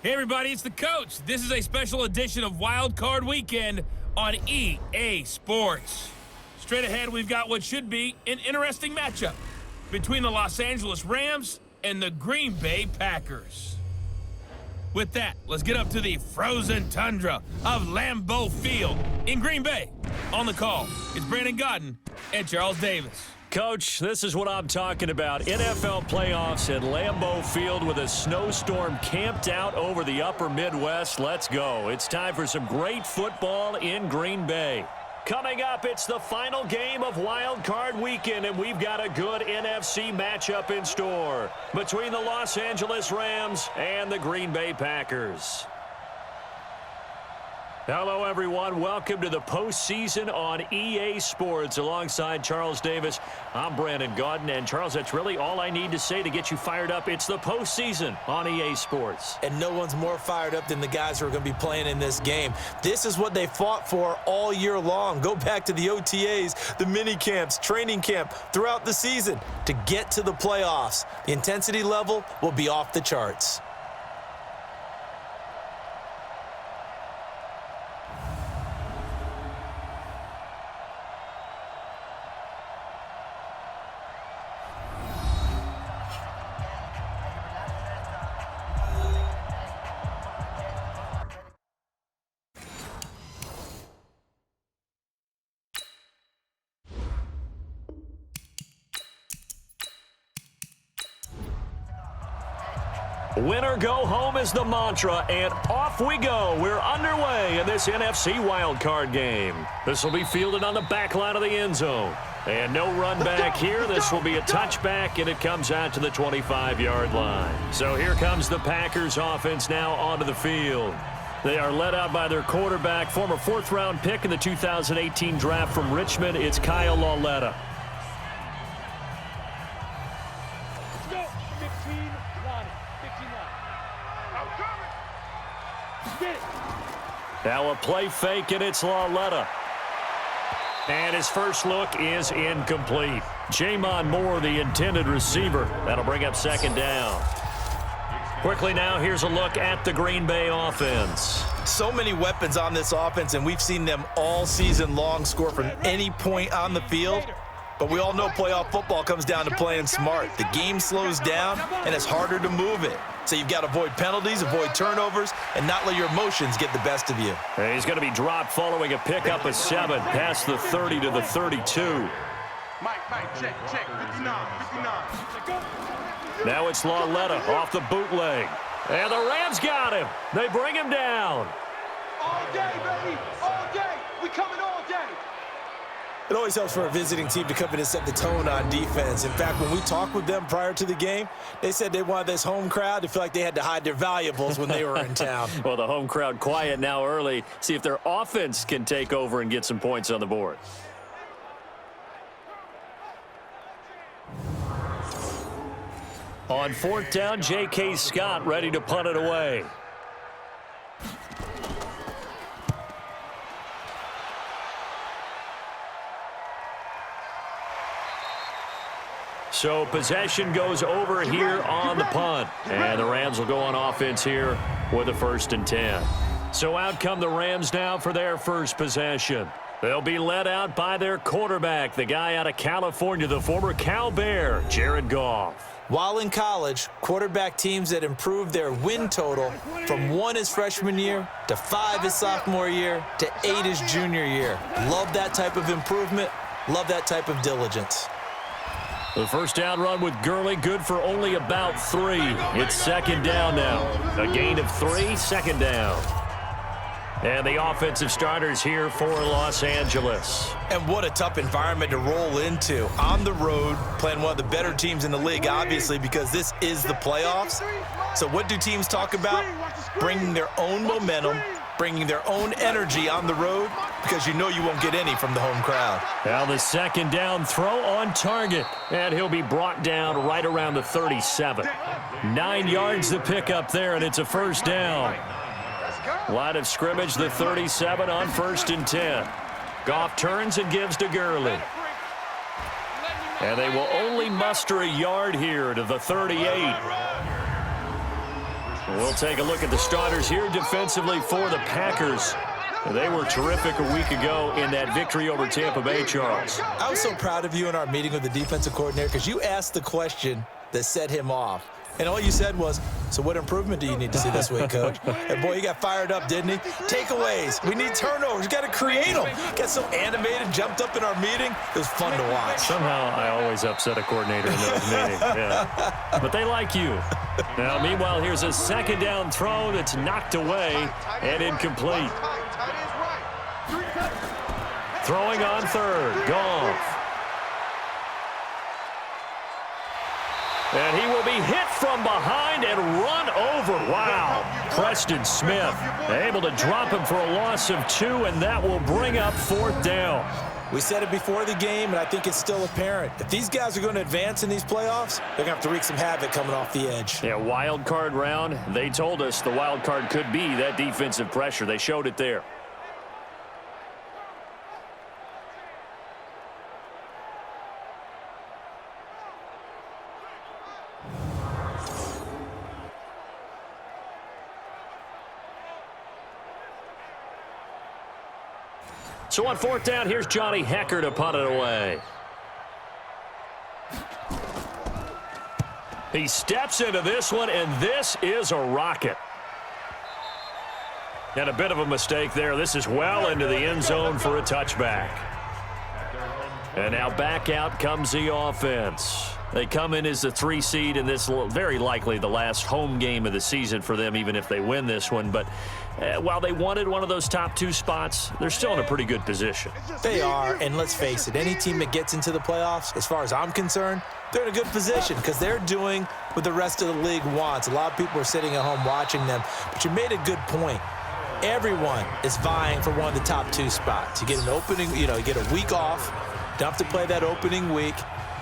Hey everybody, it's the coach. This is a special edition of Wild Card Weekend on EA Sports. Straight ahead, we've got what should be an interesting matchup between the Los Angeles Rams and the Green Bay Packers. With that, let's get up to the frozen tundra of Lambeau Field in Green Bay. On the call, it's Brandon Godden and Charles Davis. Coach, this is what I'm talking about. NFL playoffs at Lambeau Field with a snowstorm camped out over the upper Midwest. Let's go. It's time for some great football in Green Bay. Coming up, it's the final game of Wild Card Weekend, and we've got a good NFC matchup in store between the Los Angeles Rams and the Green Bay Packers. Hello, everyone. Welcome to the postseason on EA Sports. Alongside Charles Davis, I'm Brandon Godden. And, Charles, that's really all I need to say to get you fired up. It's the postseason on EA Sports. And no one's more fired up than the guys who are going to be playing in this game. This is what they fought for all year long. Go back to the OTAs, the mini camps, training camp throughout the season to get to the playoffs. The intensity level will be off the charts. Win or go home is the mantra, and off we go. We're underway in this NFC wildcard game. This will be fielded on the back line of the end zone. And no run back here. This will be a touchback, and it comes out to the 25-yard line. So here comes the Packers offense now onto the field. They are led out by their quarterback, former fourth-round pick in the 2018 draft from Richmond. It's Kyle Lauletta. Now a play fake, and it's Lauletta. And his first look is incomplete. Jamon Moore, the intended receiver. That'll bring up second down. Quickly now, here's a look at the Green Bay offense. So many weapons on this offense, and we've seen them all season long score from any point on the field. But we all know playoff football comes down to playing smart. The game slows down, and it's harder to move it. So you've got to avoid penalties, avoid turnovers, and not let your emotions get the best of you. And he's going to be dropped following a pickup of 7 past the 30 to the 32. Mike, check, 59. Now it's Lauletta off the bootleg. And the Rams got him. They bring him down. All day, baby, all day. We coming all day. It always helps for a visiting team to come in and set the tone on defense. In fact, when we talked with them prior to the game, they said they wanted this home crowd to feel like they had to hide their valuables when they were in town. Well, the home crowd quiet now early. See if their offense can take over and get some points on the board. On fourth down, J.K. Scott ready to punt it away. So possession goes over here on the punt. And the Rams will go on offense here with a 1st and 10. So out come the Rams now for their first possession. They'll be led out by their quarterback, the guy out of California, the former Cal Bear, Jared Goff. While in college, quarterback teams that improved their win total from 1 his freshman year to 5 his sophomore year to 8 his junior year. Love that type of improvement. Love that type of diligence. The first down run with Gurley, good for only about 3. It's second down now. A gain of 3, 2nd down. And the offensive starters here for Los Angeles. And what a tough environment to roll into. On the road, playing one of the better teams in the league, obviously, because this is the playoffs. So what do teams talk about? Bringing their own momentum, bringing their own energy on the road, because you know you won't get any from the home crowd. Now the second down throw on target, and he'll be brought down right around the 37. 9 yards to pick up there, and it's a first down. Line of scrimmage, the 37 on 1st and 10. Goff turns and gives to Gurley. And they will only muster a yard here to the 38. We'll take a look at the starters here defensively for the Packers. They were terrific a week ago in that victory over Tampa Bay, Charles. I was so proud of you in our meeting with the defensive coordinator because you asked the question that set him off. And all you said was, so what improvement do you need to see this week, Coach? And boy, he got fired up, didn't he? Takeaways. We need turnovers. We got to create them. Got so animated, jumped up in our meeting. It was fun to watch. Somehow I always upset a coordinator in those meetings. Yeah. But they like you. Now, meanwhile, here's a second down throw that's knocked away and incomplete. Throwing on third. Goff. And he will be hit from behind and run over. Wow. Preston Smith able to drop him for a loss of 2, and that will bring up 4th down. We said it before the game, and I think it's still apparent. If these guys are going to advance in these playoffs, they're going to have to wreak some havoc coming off the edge. Yeah, wild card round. They told us the wild card could be that defensive pressure. They showed it there. So on 4th down, here's Johnny Hecker to punt it away. He steps into this one, and this is a rocket. And a bit of a mistake there. This is well into the end zone for a touchback. And now back out comes the offense. They come in as the 3 seed, and this very likely the last home game of the season for them, even if they win this one. But while they wanted one of those top 2 spots, they're still in a pretty good position. They are, and let's face it, any team that gets into the playoffs, as far as I'm concerned, they're in a good position because they're doing what the rest of the league wants. A lot of people are sitting at home watching them, but you made a good point. Everyone is vying for one of the top 2 spots. You get an opening, you get a week off, don't have to play that opening week,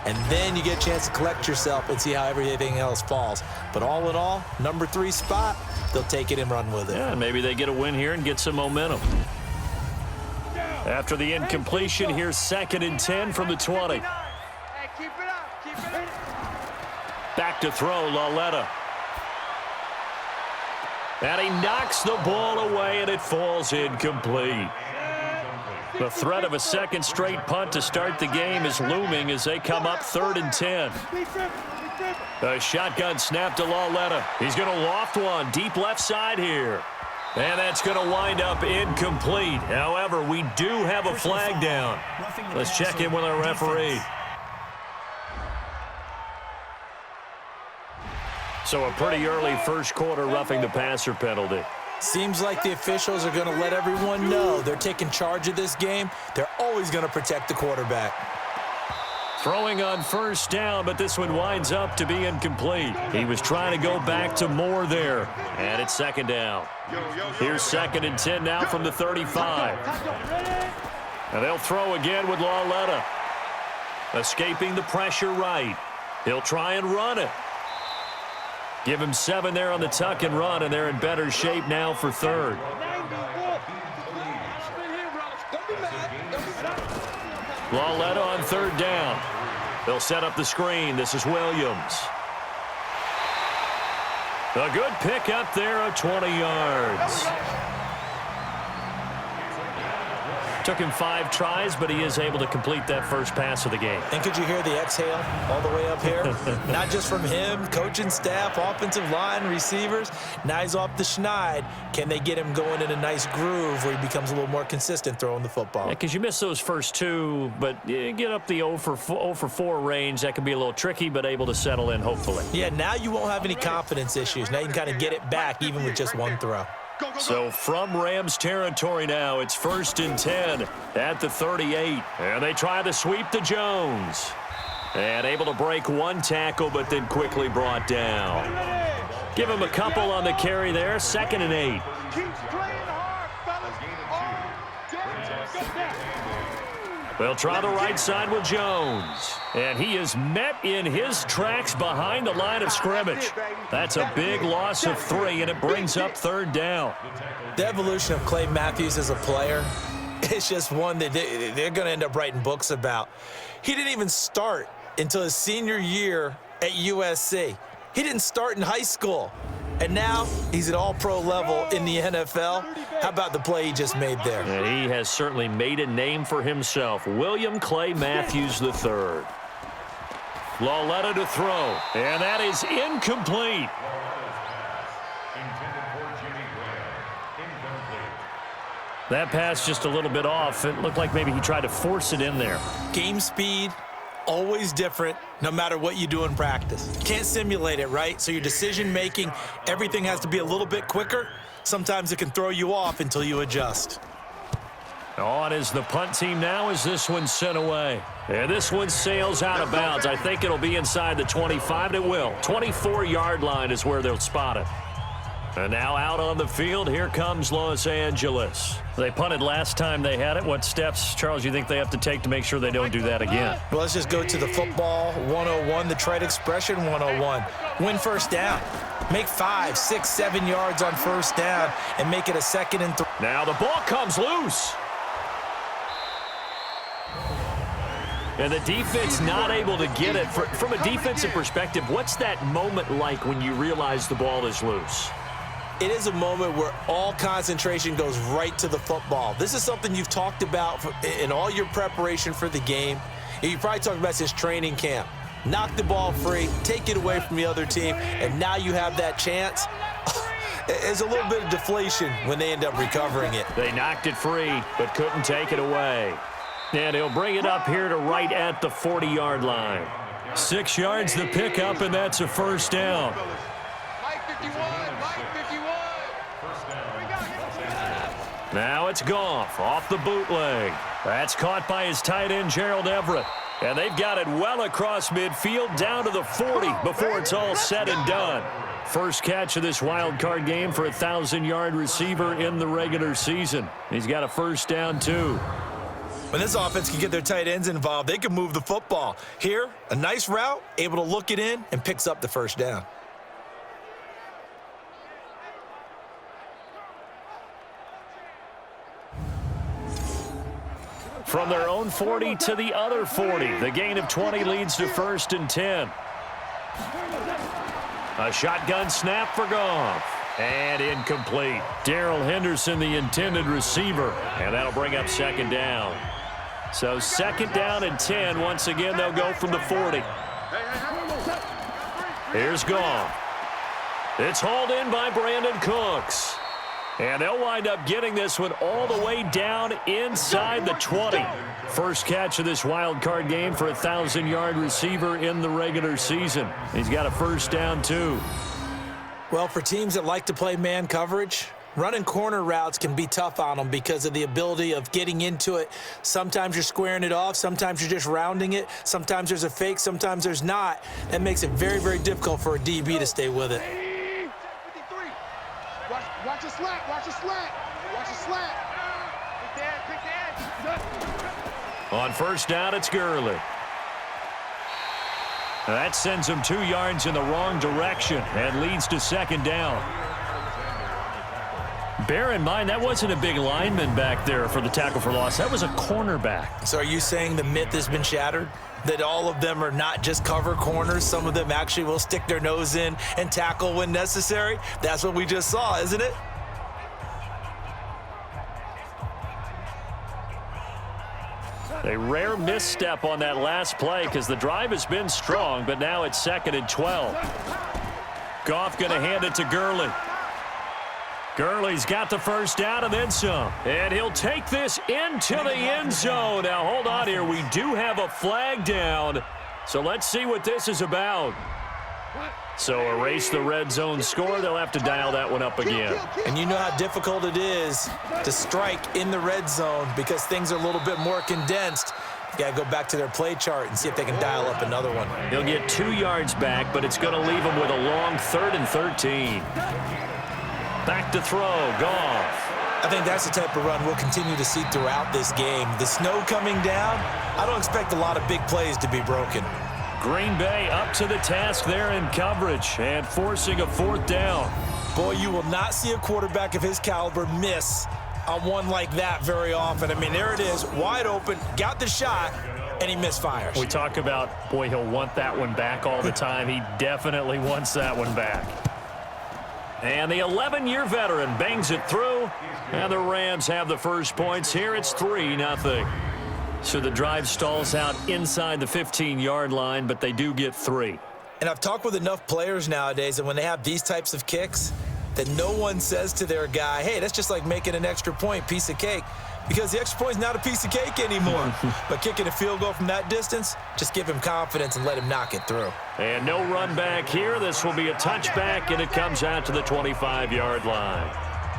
and then you get a chance to collect yourself and see how everything else falls. But all in all, number 3 spot, they'll take it and run with it. Yeah, maybe they get a win here and get some momentum. After the incompletion, here's 2nd and 10 from the 20. Back to throw, Lauletta. And he knocks the ball away, and it falls incomplete. The threat of a second straight punt to start the game is looming as they come up 3rd and 10. A shotgun snap to Lauletta. He's going to loft one deep left side here. And that's going to wind up incomplete. However, we do have a flag down. Let's check in with our referee. So a pretty early first quarter roughing the passer penalty. Seems like the officials are going to let everyone know they're taking charge of this game. They're always going to protect the quarterback. Throwing on 1st down, but this one winds up to be incomplete. He was trying to go back to Moore there. And it's 2nd down. Here's 2nd and 10 now from the 35. And they'll throw again with Lauletta. Escaping the pressure right. He'll try and run it. Give him 7 there on the tuck and run, and they're in better shape now for 3rd. Lauletta on 3rd down. They'll set up the screen. This is Williams. A good pick up there of 20 yards. Took him 5 tries, but he is able to complete that first pass of the game. And could you hear the exhale all the way up here? Not just from him, coaching staff, offensive line, receivers. Now he's off the schneid. Can they get him going in a nice groove where he becomes a little more consistent throwing the football? Yeah, because you miss those first 2, but you get up the 0 for 4 range. That can be a little tricky, but able to settle in, hopefully. Yeah, now you won't have any confidence issues. Now you can kind of get it back even with just 1 throw. So from Rams territory now, it's 1st and 10 at the 38. And they try to sweep to Jones. And able to break 1 tackle, but then quickly brought down. Give him a couple on the carry there. 2nd and 8. They'll try the right side with Jones. And he is met in his tracks behind the line of scrimmage. That's a big loss of 3, and it brings up 3rd down. The evolution of Clay Matthews as a player, it's just one that they're going to end up writing books about. He didn't even start until his senior year at USC. He didn't start in high school. And now he's at all-pro level in the NFL. How about the play he just made there? And he has certainly made a name for himself. William Clay Matthews III. Lauletta to throw, and that is incomplete. That pass just a little bit off. It looked like maybe he tried to force it in there. Game speed, always different, no matter what you do in practice. Can't simulate it, right? So your decision-making, everything has to be a little bit quicker. Sometimes it can throw you off until you adjust. On is the punt team now as this one's sent away. And this one sails out of bounds. I think it'll be inside the 25. It will. 24-yard line is where they'll spot it. And now out on the field, here comes Los Angeles. They punted last time they had it. What steps, Charles, you think they have to take to make sure they don't do that again? Well, let's just go to the football 101, the trite expression 101. Win first down. Make 5, 6, 7 yards on first down and make it a 2nd and 3. Now the ball comes loose. And the defense not able to get it. From a defensive perspective, what's that moment like when you realize the ball is loose? It is a moment where all concentration goes right to the football. This is something you've talked about in all your preparation for the game. You probably talked about since training camp. Knock the ball free, take it away from the other team, and now you have that chance. There's a little bit of deflation when they end up recovering it. They knocked it free, but couldn't take it away. And he'll bring it up here to right at the 40-yard line. 6 yards the pickup, and that's a first down. Now it's Goff off the bootleg. That's caught by his tight end, Gerald Everett. And they've got it well across midfield down to the 40 before it's all said and done. First catch of this wild card game for a 1,000-yard receiver in the regular season. He's got a first down, too. When this offense can get their tight ends involved, they can move the football. Here, a nice route, able to look it in, and picks up the first down. From their own 40 to the other 40. The gain of 20 leads to 1st and 10. A shotgun snap for Goff. And incomplete. Darrell Henderson, the intended receiver. And that'll bring up 2nd down. So 2nd down and 10. Once again, they'll go from the 40. Here's Goff. It's hauled in by Brandon Cooks. And they'll wind up getting this one all the way down inside the 20. First catch of this wild card game for a 1,000-yard receiver in the regular season. He's got a first down, too. Well, for teams that like to play man coverage, running corner routes can be tough on them because of the ability of getting into it. Sometimes you're squaring it off. Sometimes you're just rounding it. Sometimes there's a fake. Sometimes there's not. That makes it very, very difficult for a DB to stay with it. Watch a slant, watch a slant, watch a slant. Quick dad. On first down, it's Gurley. That sends him 2 yards in the wrong direction and leads to 2nd down. Bear in mind, that wasn't a big lineman back there for the tackle for loss. That was a cornerback. So are you saying the myth has been shattered? That all of them are not just cover corners? Some of them actually will stick their nose in and tackle when necessary? That's what we just saw, isn't it? A rare misstep on that last play because the drive has been strong, but now it's 2nd and 12. Goff going to hand it to Gurley. Gurley's got the first down and then some. And he'll take this into the end zone. Now, hold on here. We do have a flag down. So let's see what this is about. So erase the red zone score. They'll have to dial that one up again. And you know how difficult it is to strike in the red zone because things are a little bit more condensed. You got to go back to their play chart and see if they can dial up another one. He'll get 2 yards back, but it's going to leave him with a long 3rd and 13. Back to throw, Goff. I think that's the type of run we'll continue to see throughout this game. The snow coming down, I don't expect a lot of big plays to be broken. Green Bay up to the task there in coverage and forcing a 4th down. Boy, you will not see a quarterback of his caliber miss on one like that very often. I mean, there it is, wide open, got the shot, and he misfires. We talk about, boy, he'll want that one back all the time. He definitely wants that one back. And the 11-year veteran bangs it through. And the Rams have the first points here. It's 3-0. So the drive stalls out inside the 15-yard line, but they do get 3. And I've talked with enough players nowadays, and when they have these types of kicks, that no one says to their guy, hey, that's just like making an extra point, piece of cake. Because the extra point is not a piece of cake anymore. But kicking a field goal from that distance, just give him confidence and let him knock it through. And no run back here. This will be a touchback, and it comes out to the 25-yard line.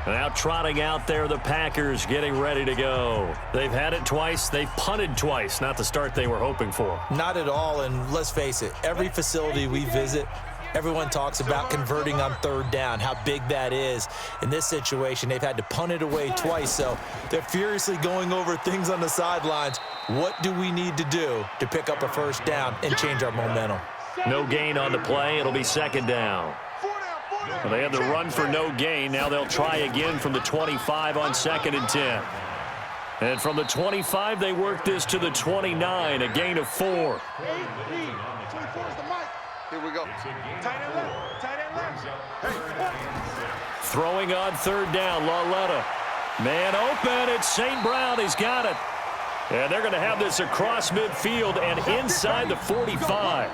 Now trotting out there, the Packers getting ready to go. They've had it twice. They've punted twice. Not the start they were hoping for. Not at all, and let's face it, every facility we visit, everyone talks about converting on third down, how big that is. In this situation, they've had to punt it away twice, so they're furiously going over things on the sidelines. What do we need to do to pick up a first down and change our momentum? No gain on the play. It'll be second down. Well, they had the run for no gain. Now they'll try again from the 25 on 2nd and 10. And from the 25, they work this to the 29, a gain of 4. Here we go. Tight end left. Throwing on third down, Lauletta. Man open, it's St. Brown. He's got it. And they're going to have this across midfield and inside the 45.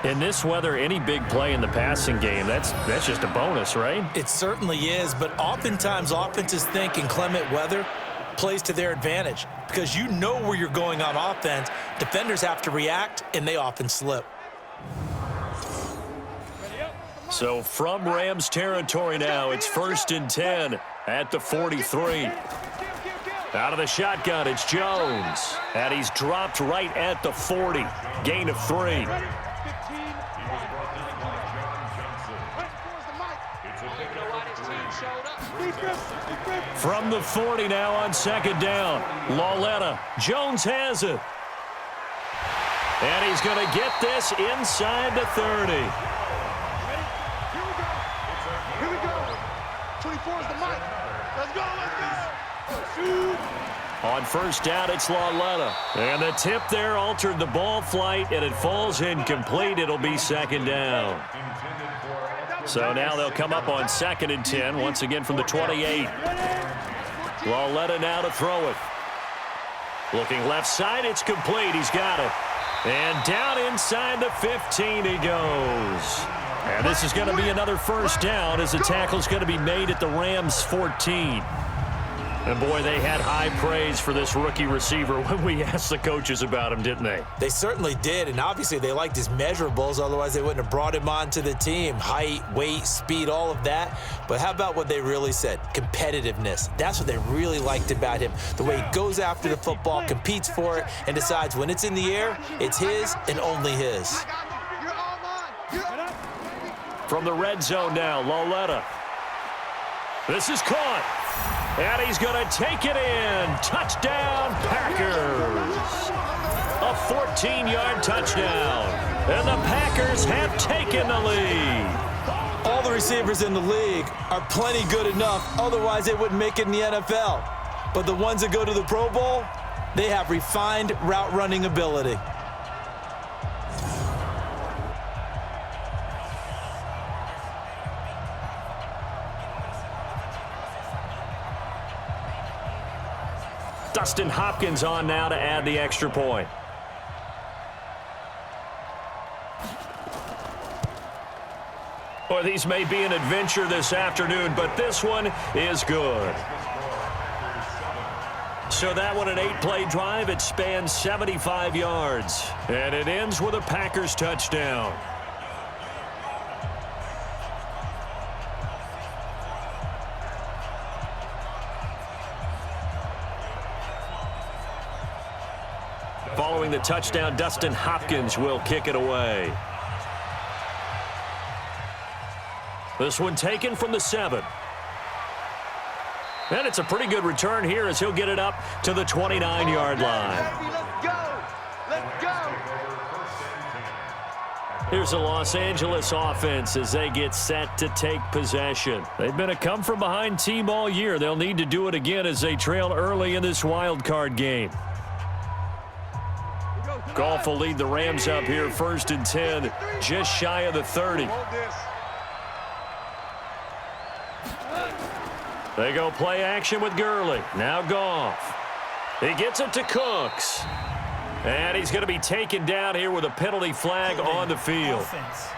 In this weather, any big play in the passing game, that's just a bonus, right? It certainly is, but oftentimes offenses think inclement weather plays to their advantage because you know where you're going on offense. Defenders have to react, and they often slip. So from Rams territory now, it's 1st and 10 at the 43. Out of the shotgun, it's Jones. And he's dropped right at the 40. Gain of 3. From the 40 now on 2nd down. Lauletta. Jones has it. And he's going to get this inside the 30. Here we go. 24 is the mic. Let's go. Shoot. On 1st down, it's Lauletta. And the tip there altered the ball flight, and it falls incomplete. It'll be 2nd down. So now they'll come up on 2nd and 10, once again from the 28. Lauletta now to throw it. Looking left side, it's complete. He's got it. And down inside the 15 he goes. And this is going to be another 1st down as the tackle's going to be made at the Rams 14. And, boy, they had high praise for this rookie receiver when we asked the coaches about him, didn't they? They certainly did, and obviously they liked his measurables. Otherwise, they wouldn't have brought him onto the team. Height, weight, speed, all of that. But how about what they really said? Competitiveness. That's what they really liked about him. The way he goes after the football, competes for it, and decides when it's in the air, it's his and only his. From the red zone now, Lauletta. This is caught. And he's going to take it in. Touchdown, Packers. A 14-yard touchdown. And the Packers have taken the lead. All the receivers in the league are plenty good enough. Otherwise, they wouldn't make it in the NFL. But the ones that go to the Pro Bowl, they have refined route running ability. Dustin Hopkins on now to add the extra point. Boy, these may be an adventure this afternoon, but this one is good. So that one, an 8-play drive. It spans 75 yards. And it ends with a Packers touchdown. Following the touchdown, Dustin Hopkins will kick it away. This one taken from the 7. And it's a pretty good return here as he'll get it up to the 29-yard line. Let's go. Let's go. Here's the Los Angeles offense as they get set to take possession. They've been a come-from-behind team all year. They'll need to do it again as they trail early in this wild card game. Goff will lead the Rams up here 1st and 10, just shy of the 30. They go play action with Gurley. Now Goff. He gets it to Cooks. And he's going to be taken down here with a penalty flag on the field. Offense.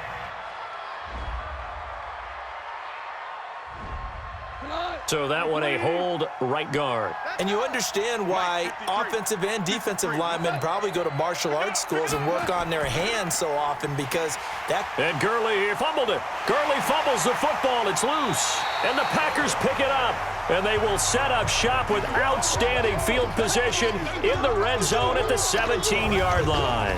So that one a hold right guard. And you understand why offensive and defensive linemen probably go to martial arts schools and work on their hands so often, because that... And Gurley, he fumbled it. Gurley fumbles the football. It's loose. And the Packers pick it up. And they will set up shop with outstanding field position in the red zone at the 17-yard line.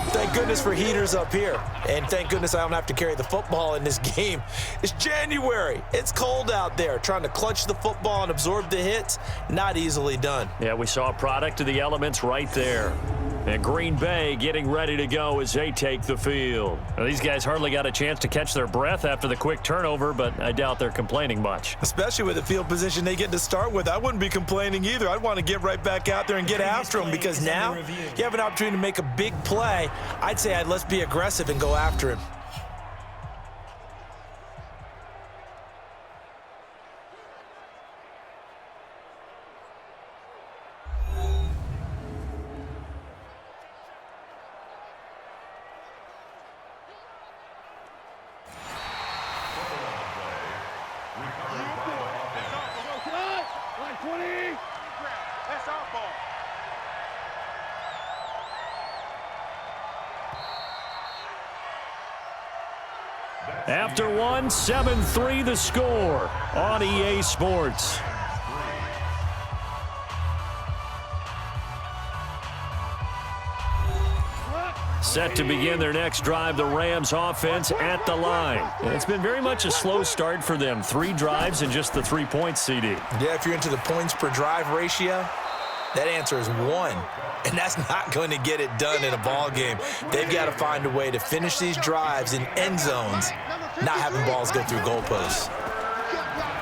Thank goodness for heaters up here. And thank goodness I don't have to carry the football in this game. It's January. It's cold out there. Trying to clutch the football and absorb the hits, not easily done. Yeah, we saw a product of the elements right there. And Green Bay getting ready to go as they take the field. Now, these guys hardly got a chance to catch their breath after the quick turnover, but I doubt they're complaining much. Especially with the field position they get to start with. I wouldn't be complaining either. I'd want to get right back out there and get after them, because now you have an opportunity to make a big play. I'd say let's be aggressive and go after him. After one, 7-3 the score on EA Sports. Set to begin their next drive, the Rams offense at the line. And it's been very much a slow start for them. 3 drives and just the 3 points, CD. Yeah, if you're into the points per drive ratio, that answer is 1. And that's not going to get it done in a ball game. They've got to find a way to finish these drives in end zones, not having balls go through goalposts.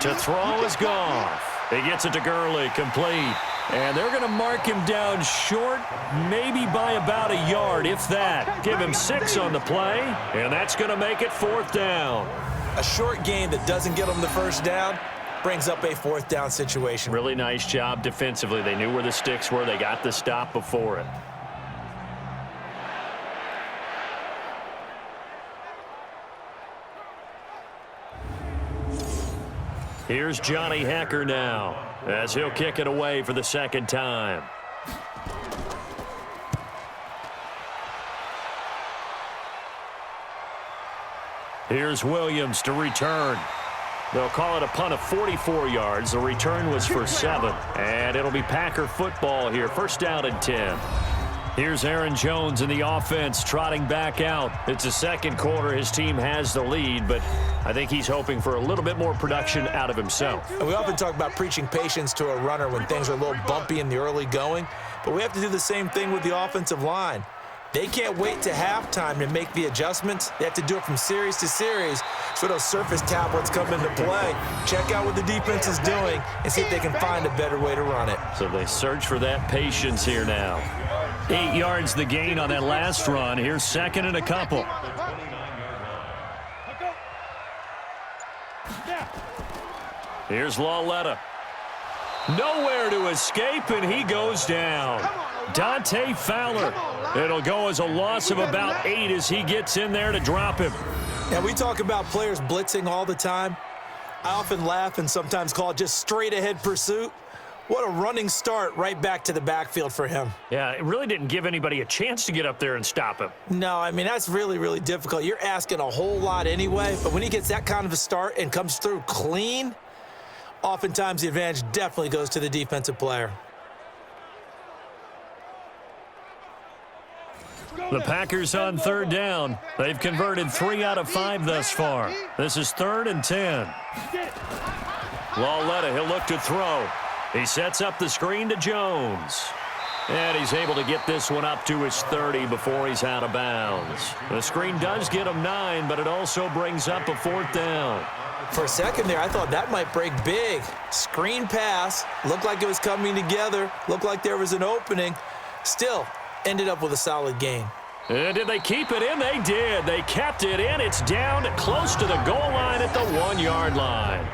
To throw is Goff. He gets it to Gurley, complete. And they're going to mark him down short, maybe by about a yard, if that. Give him 6 on the play, and that's going to make it 4th down. A short game that doesn't get them the first down brings up a 4th down situation. Really nice job defensively. They knew where the sticks were. They got the stop before it. Here's Johnny Hecker now, as he'll kick it away for the 2nd time. Here's Williams to return. They'll call it a punt of 44 yards. The return was for 7. And it'll be Packer football here. 1st down and 10. Here's Aaron Jones in the offense trotting back out. It's the 2nd quarter. His team has the lead, but I think he's hoping for a little bit more production out of himself. And we often talk about preaching patience to a runner when things are a little bumpy in the early going, but we have to do the same thing with the offensive line. They can't wait to halftime to make the adjustments. They have to do it from series to series so those surface tablets come into play. Check out what the defense is doing and see if they can find a better way to run it. So they search for that patience here now. 8 yards the gain on that last run. Here's 2nd and a couple. Here's Lawletta. Nowhere to escape, and he goes down. Dante Fowler. It'll go as a loss of about 8 as he gets in there to drop him. Now, we talk about players blitzing all the time. I often laugh and sometimes call it just straight-ahead pursuit. What a running start right back to the backfield for him. Yeah, it really didn't give anybody a chance to get up there and stop him. No, I mean, that's really, really difficult. You're asking a whole lot anyway, but when he gets that kind of a start and comes through clean, oftentimes the advantage definitely goes to the defensive player. The Packers on 3rd down. They've converted 3 out of 5 thus far. This is 3rd and 10. Lawletta, he'll look to throw. He sets up the screen to Jones. And he's able to get this one up to his 30 before he's out of bounds. The screen does get him 9, but it also brings up a 4th down. For a second there, I thought that might break big. Screen pass, looked like it was coming together, looked like there was an opening. Still, ended up with a solid gain. And did they keep it in? They did. They kept it in. It's down close to the goal line at the 1-yard line.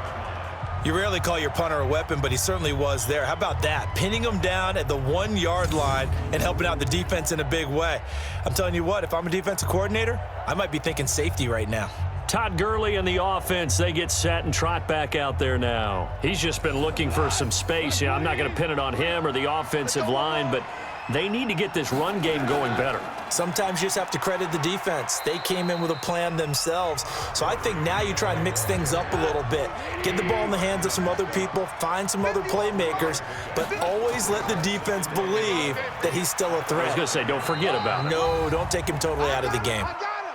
You rarely call your punter a weapon, but he certainly was there. How about that? Pinning him down at the 1-yard line and helping out the defense in a big way. I'm telling you what, if I'm a defensive coordinator, I might be thinking safety right now. Todd Gurley and the offense, they get set and trot back out there now. He's just been looking for some space. I'm not going to pin it on him or the offensive line, but they need to get this run game going better. Sometimes you just have to credit the defense. They came in with a plan themselves. So I think now you try and mix things up a little bit. Get the ball in the hands of some other people, find some other playmakers, but always let the defense believe that he's still a threat. I was going to say, don't forget about it. No, don't take him totally out of the game.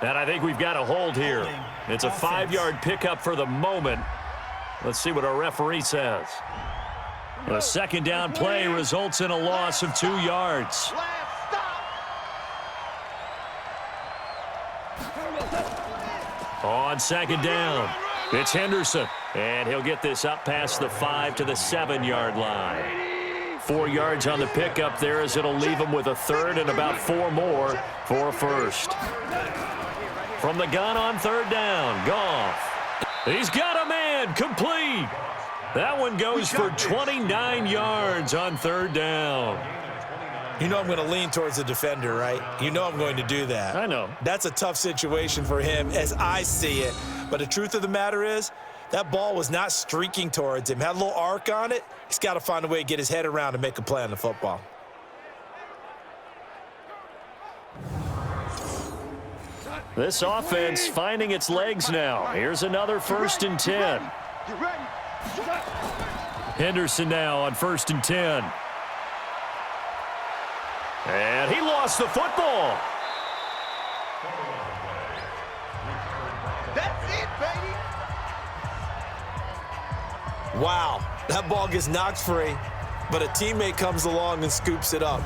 And I think we've got a hold here. It's a 5-yard pickup for the moment. Let's see what our referee says. A second down play results in a loss of 2 yards. On second down, it's Henderson. And he'll get this up past the 5 to the 7-yard line. 4 yards on the pickup there as it'll leave him with a third and about 4 more for a first. From the gun on third down, Goff. He's got a man, complete. That one goes for 29 yards on third down. You know I'm going to lean towards the defender, right? You know I'm going to do that. I know. That's a tough situation for him as I see it. But the truth of the matter is, that ball was not streaking towards him. Had a little arc on it. He's got to find a way to get his head around and make a play on the football. This offense finding its legs now. Here's another 1st and 10. Henderson now on 1st and 10. And he lost the football. That's it, baby. Wow, that ball gets knocked free, but a teammate comes along and scoops it up.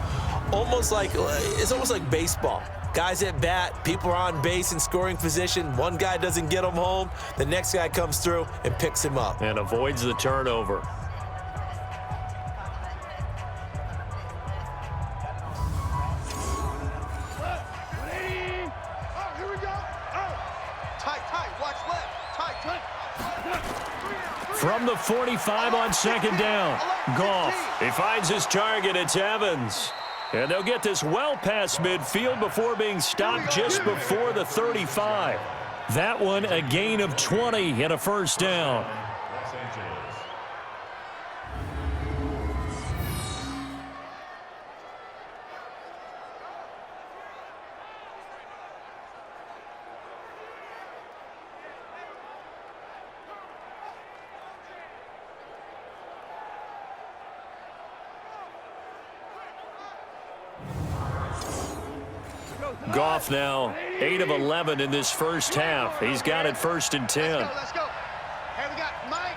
It's almost like baseball. Guys at bat, people are on base in scoring position. One guy doesn't get him home. The next guy comes through and picks him up. And avoids the turnover. Here we go. Tight. Watch left. Tight. From the 45 on second down, Goff. He finds his target. It's Evans. And they'll get this well past midfield before being stopped just before the 35. That one a gain of 20 and a first down. Goff now 8 of 11 in this first half. He's got it 1st and 10. Let's go. Hey, we got Mike.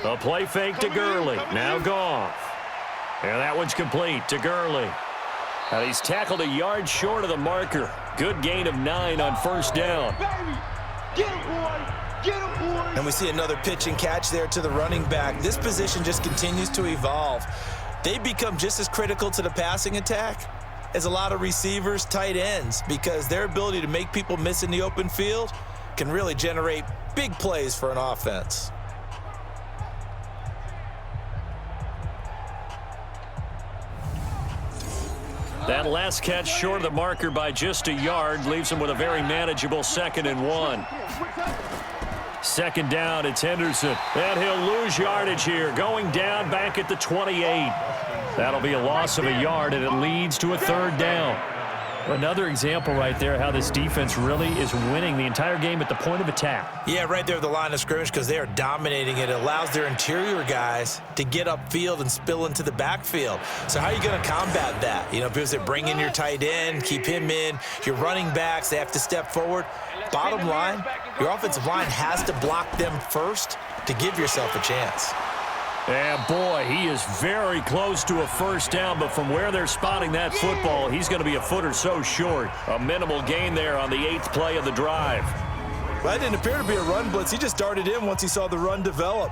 A play fake to Gurley. Now Goff. And that one's complete to Gurley. And he's tackled a yard short of the marker. Good gain of 9 on first down. Get him, boy. Get him, boy. And we see another pitch and catch there to the running back. This position just continues to evolve. They become just as critical to the passing attack as a lot of receivers, tight ends, because their ability to make people miss in the open field can really generate big plays for an offense. That last catch short of the marker by just a yard leaves him with a very manageable 2nd and 1. Second down, it's Henderson. And he'll lose yardage here, going down back at the 28. That'll be a loss of a yard, and it leads to a third down. Another example right there how this defense really is winning the entire game at the point of attack. Yeah, right there at the line of scrimmage, because they are dominating it. It allows their interior guys to get upfield and spill into the backfield. So how are you going to combat that? You know, because they bring in your tight end, keep him in. Your running backs, they have to step forward. Bottom line, your offensive line has to block them first to give yourself a chance. And boy, he is very close to a first down, but from where they're spotting that football, he's going to be a foot or so short. A minimal gain there on the 8th play of the drive. Well, that didn't appear to be a run blitz. He just darted in once he saw the run develop.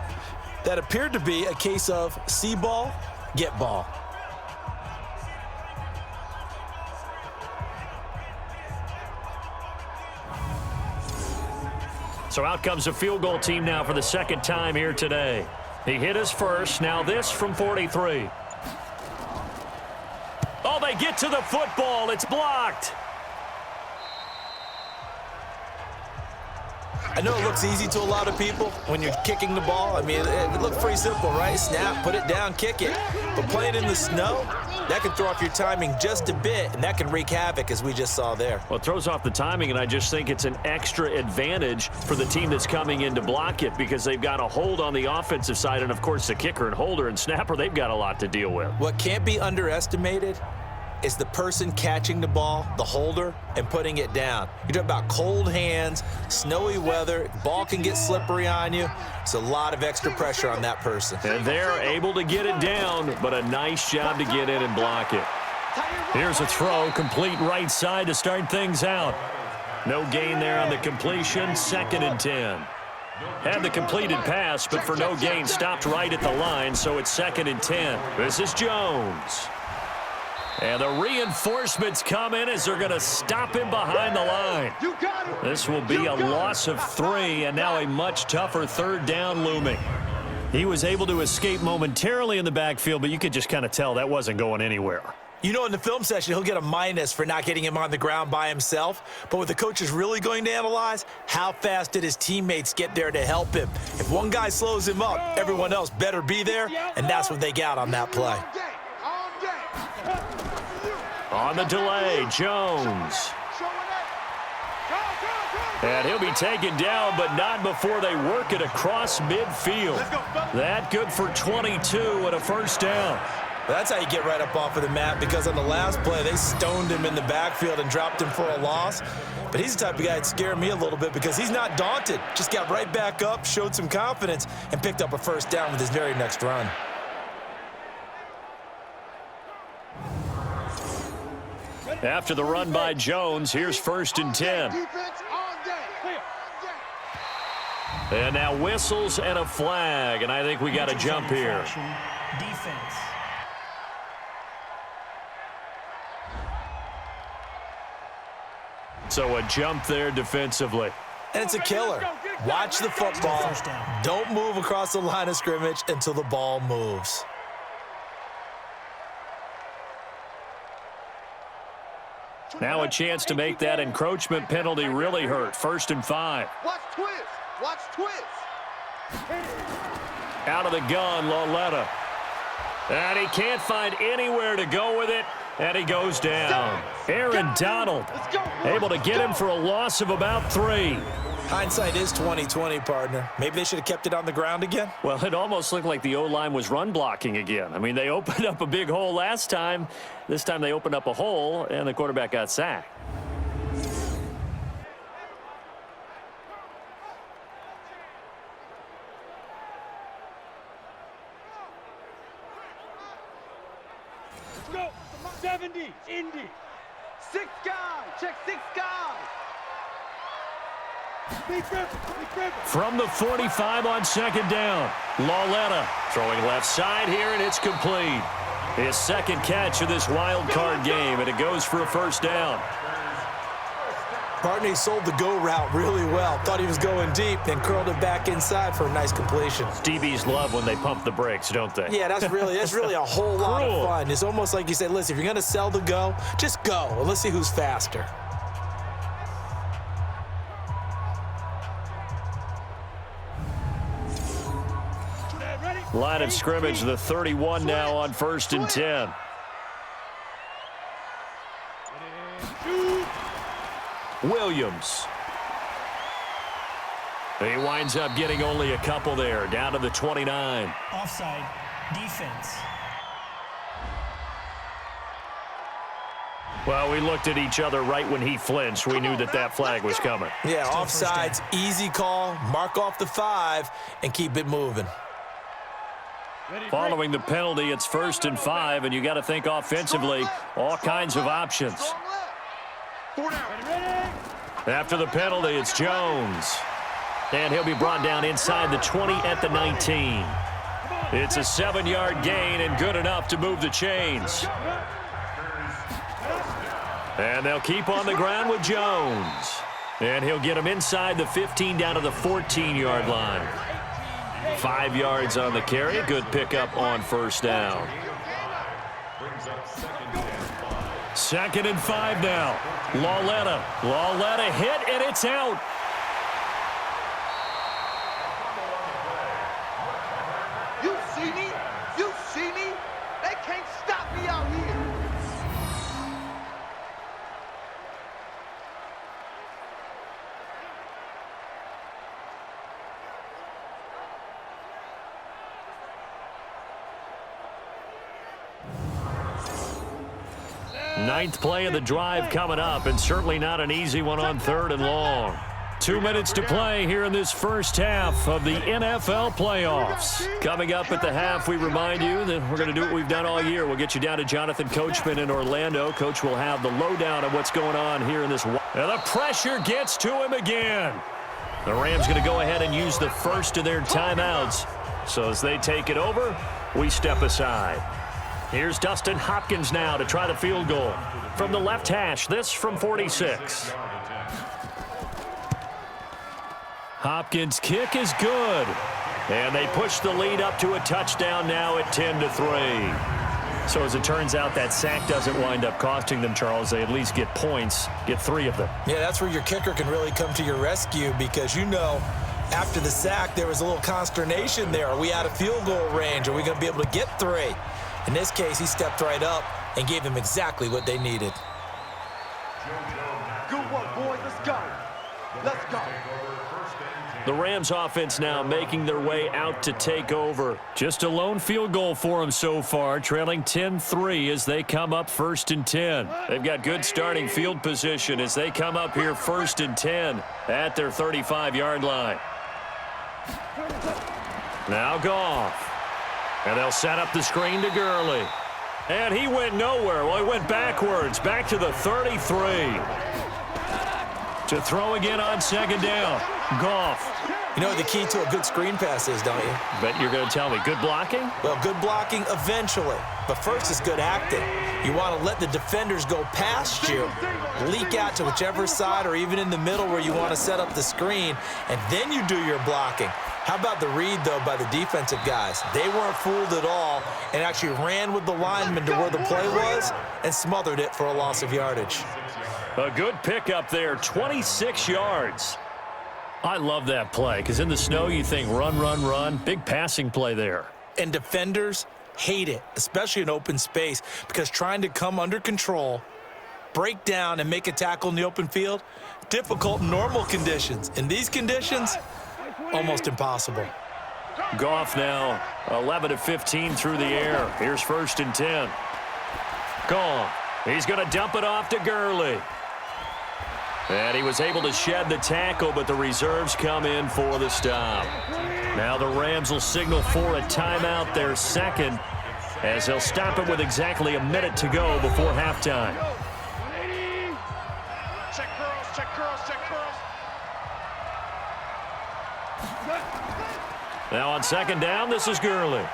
That appeared to be a case of see ball, get ball. So out comes a field goal team now for the second time here today. He hit his first. Now this from 43. Oh, they get to the football. It's blocked. I know it looks easy to a lot of people when you're kicking the ball. I mean, it looks pretty simple, right? Snap, put it down, kick it. But playing in the snow, that can throw off your timing just a bit, and that can wreak havoc, as we just saw there. Well, it throws off the timing, and I just think it's an extra advantage for the team that's coming in to block it because they've got a hold on the offensive side, and, of course, the kicker and holder and snapper, they've got a lot to deal with. What can't be underestimated is the person catching the ball, the holder, and putting it down. You're talking about cold hands, snowy weather, ball can get slippery on you. It's a lot of extra pressure on that person. And they're able to get it down, but a nice job to get in and block it. Here's a throw, complete right side to start things out. No gain there on the completion, 2nd and 10. Had the completed pass, but for no gain, stopped right at the line, so it's 2nd and 10. This is Jones. And the reinforcements come in as they're going to stop him behind the line. This will be a loss of 3, and now a much tougher 3rd down looming. He was able to escape momentarily in the backfield, but you could just kind of tell that wasn't going anywhere. You know, in the film session, he'll get a minus for not getting him on the ground by himself. But what the coach is really going to analyze, how fast did his teammates get there to help him? If one guy slows him up, everyone else better be there, and that's what they got on that play. On the delay, Jones. And he'll be taken down, but not before they work it across midfield. That good for 22 and a 1st down. That's how you get right up off of the mat, because on the last play, they stoned him in the backfield and dropped him for a loss. But he's the type of guy that scared me a little bit because he's not daunted. Just got right back up, showed some confidence, and picked up a 1st down with his very next run. After the run by Jones, here's 1st and 10. And now whistles and a flag, and I think we got a jump here. Defense. So a jump there defensively. And it's a killer. Watch the football. Don't move across the line of scrimmage until the ball moves. Now a chance to make that encroachment penalty really hurt. 1st and 5. Watch twist. Watch twist. Out of the gun, Lauletta. And he can't find anywhere to go with it, and he goes down. Aaron Donald able to get him for a loss of about 3. Hindsight is 20/20, partner. Maybe they should have kept it on the ground again. Well, it almost looked like the O-line was run blocking again. I mean, they opened up a big hole last time. This time they opened up a hole, and the quarterback got sacked. Let's go. 70. Indy. 6 guys. Check 6 guys. From the 45 on 2nd down, Lauletta throwing left side here, and it's complete. His 2nd catch of this wild card game, and it goes for a 1st down. Partner, he sold the go route really well. Thought he was going deep, then curled it back inside for a nice completion. DBs love when they pump the brakes, don't they? Yeah, that's really a whole lot of fun. It's almost like you say, listen, if you're going to sell the go, just go, and let's see who's faster. Line of scrimmage, the 31 now on 1st and 10. Williams. He winds up getting only a couple there, down to the 29. Offside. Defense. Well, we looked at each other right when he flinched. We knew that that flag was coming. Yeah, offsides, easy call, mark off the 5, and keep it moving. Following the penalty, it's 1st and 5, and you got to think offensively, all kinds of options. After the penalty, it's Jones. And he'll be brought down inside the 20 at the 19. It's a 7-yard gain and good enough to move the chains. And they'll keep on the ground with Jones. And he'll get him inside the 15 down to the 14-yard line. 5 yards on the carry. Good pickup on first down. 2nd and 5 now. Lauletta hit, and it's out. You see me? You see me? They can't stop me out here. Ninth play of the drive coming up, and certainly not an easy one on 3rd and long. 2 minutes to play here in this first half of the NFL playoffs. Coming up at the half, we remind you that we're going to do what we've done all year. We'll get you down to Jonathan Coachman in Orlando. Coach will have the lowdown of what's going on here in this. And the pressure gets to him again. The Rams going to go ahead and use the first of their timeouts. So as they take it over, we step aside. Here's Dustin Hopkins now to try the field goal. From the left hash, this from 46. Hopkins' kick is good. And they push the lead up to a touchdown now at 10-3. So as it turns out, that sack doesn't wind up costing them, Charles. They at least get points, get 3 of them. Yeah, that's where your kicker can really come to your rescue because, you know, after the sack, there was a little consternation there. Are we out of field goal range? Are we going to be able to get 3? In this case, he stepped right up and gave them exactly what they needed. Good work, boys. Let's go. Let's go. The Rams offense now making their way out to take over. Just a lone field goal for them so far, trailing 10-3 as they come up 1st and 10. They've got good starting field position as they come up here 1st and 10 at their 35-yard line. Now Goff. And they'll set up the screen to Gurley. And he went nowhere. Well, he went backwards, back to the 33. To throw again on 2nd down. Goff. You know what the key to a good screen pass is, don't you? Bet you're going to tell me. Good blocking? Well, good blocking eventually. But first is good acting. You want to let the defenders go past you, leak out to whichever side or even in the middle where you want to set up the screen, and then you do your blocking. How about the read, though, by the defensive guys? They weren't fooled at all and actually ran with the lineman to where the play was and smothered it for a loss of yardage. A good pickup there, 26 yards. I love that play because in the snow you think run, run, run. Big passing play there. And defenders hate it, especially in open space, because trying to come under control, break down, and make a tackle in the open field, difficult in normal conditions. In these conditions, almost impossible. Goff now 11 of 15 through the air. Here's 1st and 10. Goff. He's going to dump it off to Gurley. And he was able to shed the tackle, but the reserves come in for the stop. Now the Rams will signal for a timeout, their 2nd, as they'll stop it with exactly a minute to go before halftime. Check curls, check curls, check curls. Now on 2nd down, this is Gurley.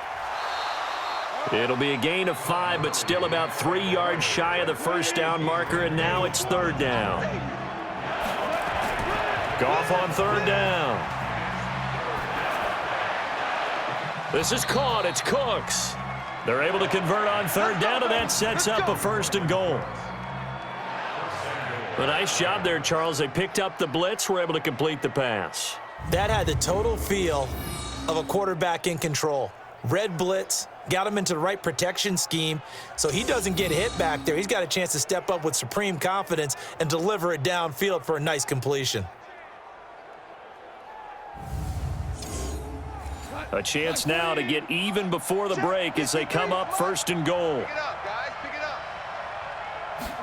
It'll be a gain of 5, but still about 3 yards shy of the first down marker, and now it's 3rd down. Goff on 3rd down. This is caught. It's Cooks. They're able to convert on 3rd down, and that sets up a 1st and goal. A nice job there, Charles. They picked up the blitz, were able to complete the pass. That had the total feel of a quarterback in control. Red blitz, got him into the right protection scheme, so he doesn't get hit back there. He's got a chance to step up with supreme confidence and deliver it downfield for a nice completion. A chance now to get even before the break as they come up 1st and goal. Pick it up, guys. Pick it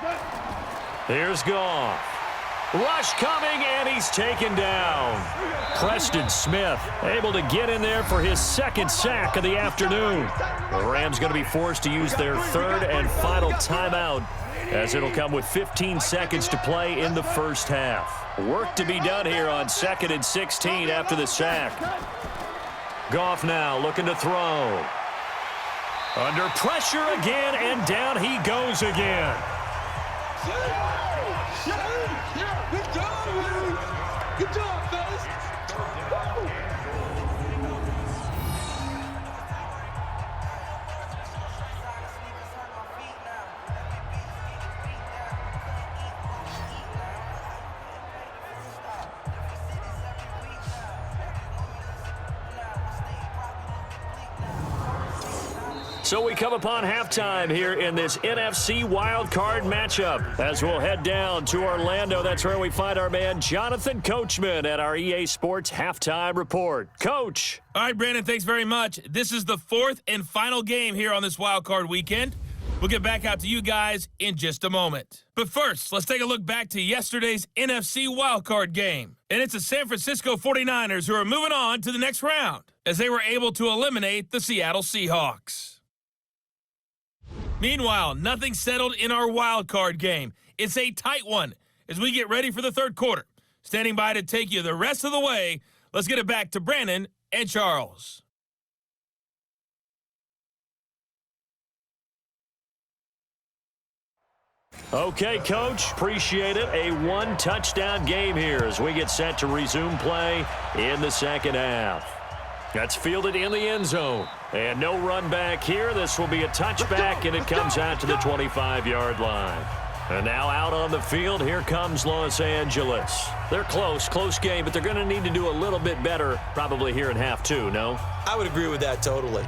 up. Here's Goff. Rush coming, and he's taken down. Preston Smith able to get in there for his 2nd sack of the afternoon. The Rams going to be forced to use their 3rd and final timeout as it'll come with 15 seconds to play in the first half. Work to be done here on 2nd and 16 after the sack. Goff now looking to throw. Under pressure again, and down he goes again. Yeah, good job, man. Good job, fellas. So we come upon halftime here in this NFC wildcard matchup as we'll head down to Orlando. That's where we find our man Jonathan Coachman at our EA Sports Halftime Report. Coach. All right, Brandon, thanks very much. This is the fourth and final game here on this wildcard weekend. We'll get back out to you guys in just a moment. But first, let's take a look back to yesterday's NFC wildcard game. And it's the San Francisco 49ers who are moving on to the next round as they were able to eliminate the Seattle Seahawks. Meanwhile, nothing settled in our wild card game. It's a tight one as we get ready for the third quarter. Standing by to take you the rest of the way, let's get it back to Brandon and Charles. Okay, Coach, appreciate it. A one-touchdown game here as we get set to resume play in the second half. That's fielded in the end zone. And no run back here. This will be a touchback, and it comes out to the 25-yard line. And now out on the field, here comes Los Angeles. They're close game, but they're going to need to do a little bit better probably here in half two, no? I would agree with that totally.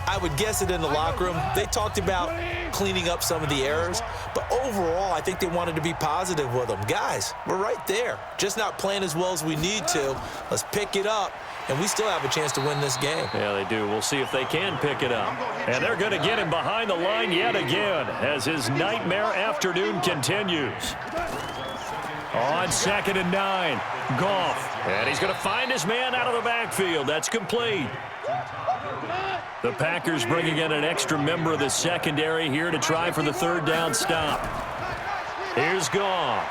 I would guess it in the locker room. They talked about cleaning up some of the errors, but overall, I think they wanted to be positive with them. Guys, we're right there. Just not playing as well as we need to. Let's pick it up, and we still have a chance to win this game. Yeah, they do. We'll see if they can pick it up. And they're going to get him behind the line yet again as his nightmare afternoon continues. On 2nd and 9, Goff. And he's going to find his man out of the backfield. That's complete. The Packers bringing in an extra member of the secondary here to try for the third down stop. Here's Goff.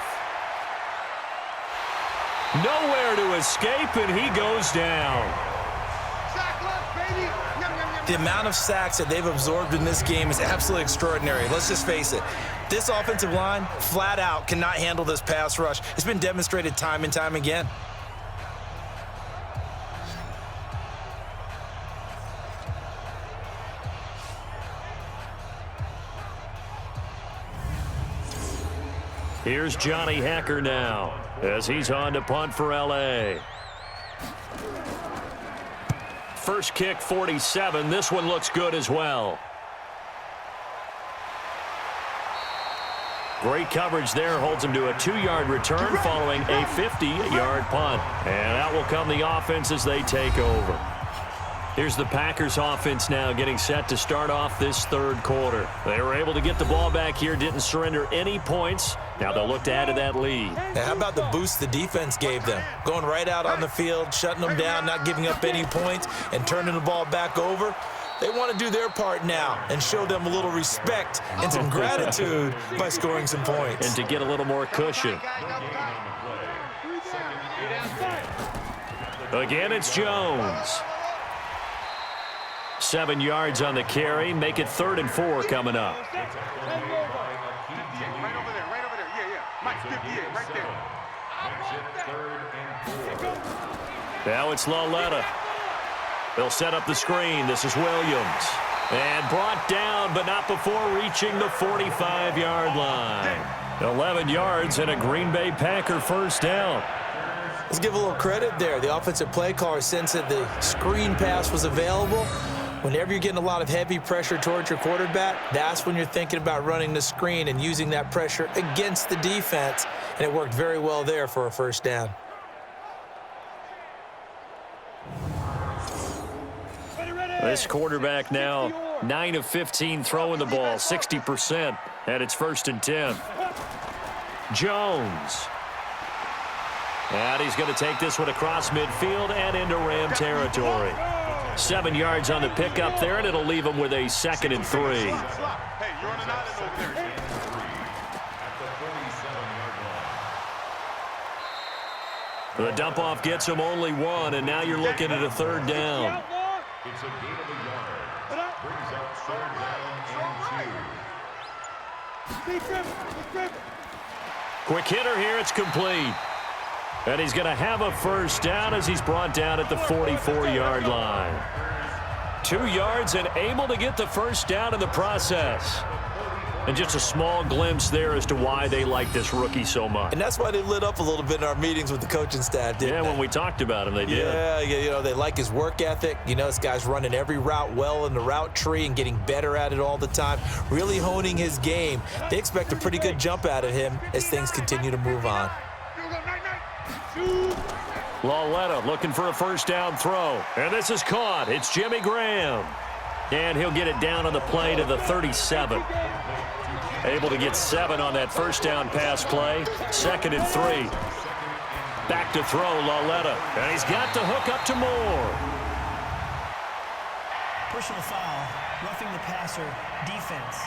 Nowhere to escape, and he goes down. The amount of sacks that they've absorbed in this game is absolutely extraordinary. Let's just face it. This offensive line, flat out, cannot handle this pass rush. It's been demonstrated time and time again. Here's Johnny Hacker now as he's on to punt for L.A. First kick, 47. This one looks good as well. Great coverage there. Holds him to a 2-yard return following a 50-yard punt. And out will come the offense as they take over. Here's the Packers offense now getting set to start off this third quarter. They were able to get the ball back here, didn't surrender any points. Now they'll look to add to that lead. Now, how about the boost the defense gave them? Going right out on the field, shutting them down, not giving up any points, and turning the ball back over. They want to do their part now and show them a little respect and some gratitude by scoring some points. And to get a little more cushion. Again, it's Jones. 7 yards on the carry. Make it 3rd and 4 coming up. Now it's Laletta. They'll set up the screen. This is Williams. And brought down, but not before reaching the 45-yard line. 11 yards and a Green Bay Packer first down. Let's give a little credit there. The offensive play caller sensed that the screen pass was available. Whenever you're getting a lot of heavy pressure towards your quarterback, that's when you're thinking about running the screen and using that pressure against the defense. And it worked very well there for a first down. This quarterback now 9 of 15 throwing the ball, 60%, and it's 1st and 10. Jones. And he's going to take this one across midfield and into Ram territory. 7 yards on the pickup there, and it'll leave him with a 2nd and 3. The dump-off gets him only 1, and now you're looking at a 3rd down. It's a gain of a yard. Brings up 3rd down and 2. Quick hitter here. It's complete. And he's going to have a first down as he's brought down at the 44-yard line. 2 yards and able to get the first down in the process. And just a small glimpse there as to why they like this rookie so much. And that's why they lit up a little bit in our meetings with the coaching staff, didn't they? Yeah, when we talked about him, they did. Yeah, you know, they like his work ethic. You know, this guy's running every route well in the route tree and getting better at it all the time, really honing his game. They expect a pretty good jump out of him as things continue to move on. Lauletta looking for a first down throw. And this is caught. It's Jimmy Graham. And he'll get it down on the play to the 37. Able to get 7 on that first down pass play. 2nd and 3. Back to throw, Lauletta. And he's got the hook up to Moore. Personal foul, roughing the passer, defense.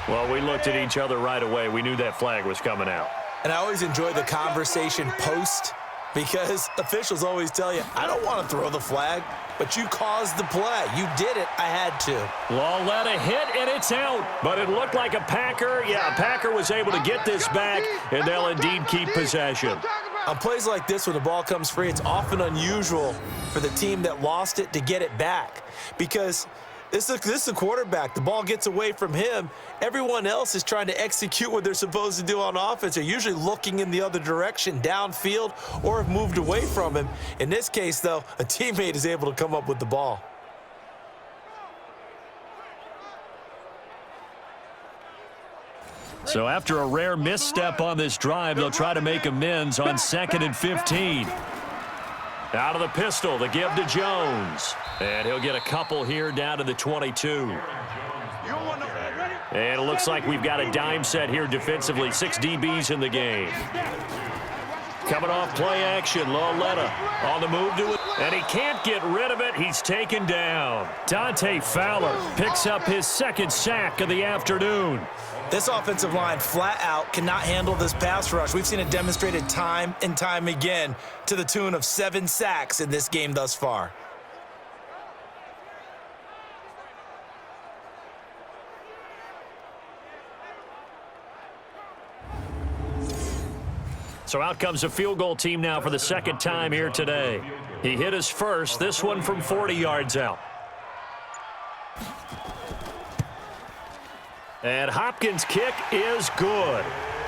Well, we looked at each other right away. We knew that flag was coming out. And I always enjoy the conversation post because officials always tell you, I don't want to throw the flag, but you caused the play. You did it. I had to. Lauletta hit, and it's out. But it looked like a Packer. Yeah, Packer was able to get this back, and they'll indeed keep possession. On plays like this, when the ball comes free, it's often unusual for the team that lost it to get it back because this is the quarterback. The ball gets away from him. Everyone else is trying to execute what they're supposed to do on offense. They're usually looking in the other direction, downfield, or have moved away from him. In this case, though, a teammate is able to come up with the ball. So after a rare misstep on this drive, they'll try to make amends on 2nd and 15. Out of the pistol, the give to Jones. And he'll get a couple here down to the 22. And it looks like we've got a dime set here defensively. 6 DBs in the game. Coming off play action, Lauletta on the move to it. And he can't get rid of it. He's taken down. Dante Fowler picks up his 2nd sack of the afternoon. This offensive line flat out cannot handle this pass rush. We've seen it demonstrated time and time again to the tune of 7 sacks in this game thus far. So out comes a field goal team now for the 2nd time here today. He hit his first, this one from 40 yards out. And Hopkins' kick is good.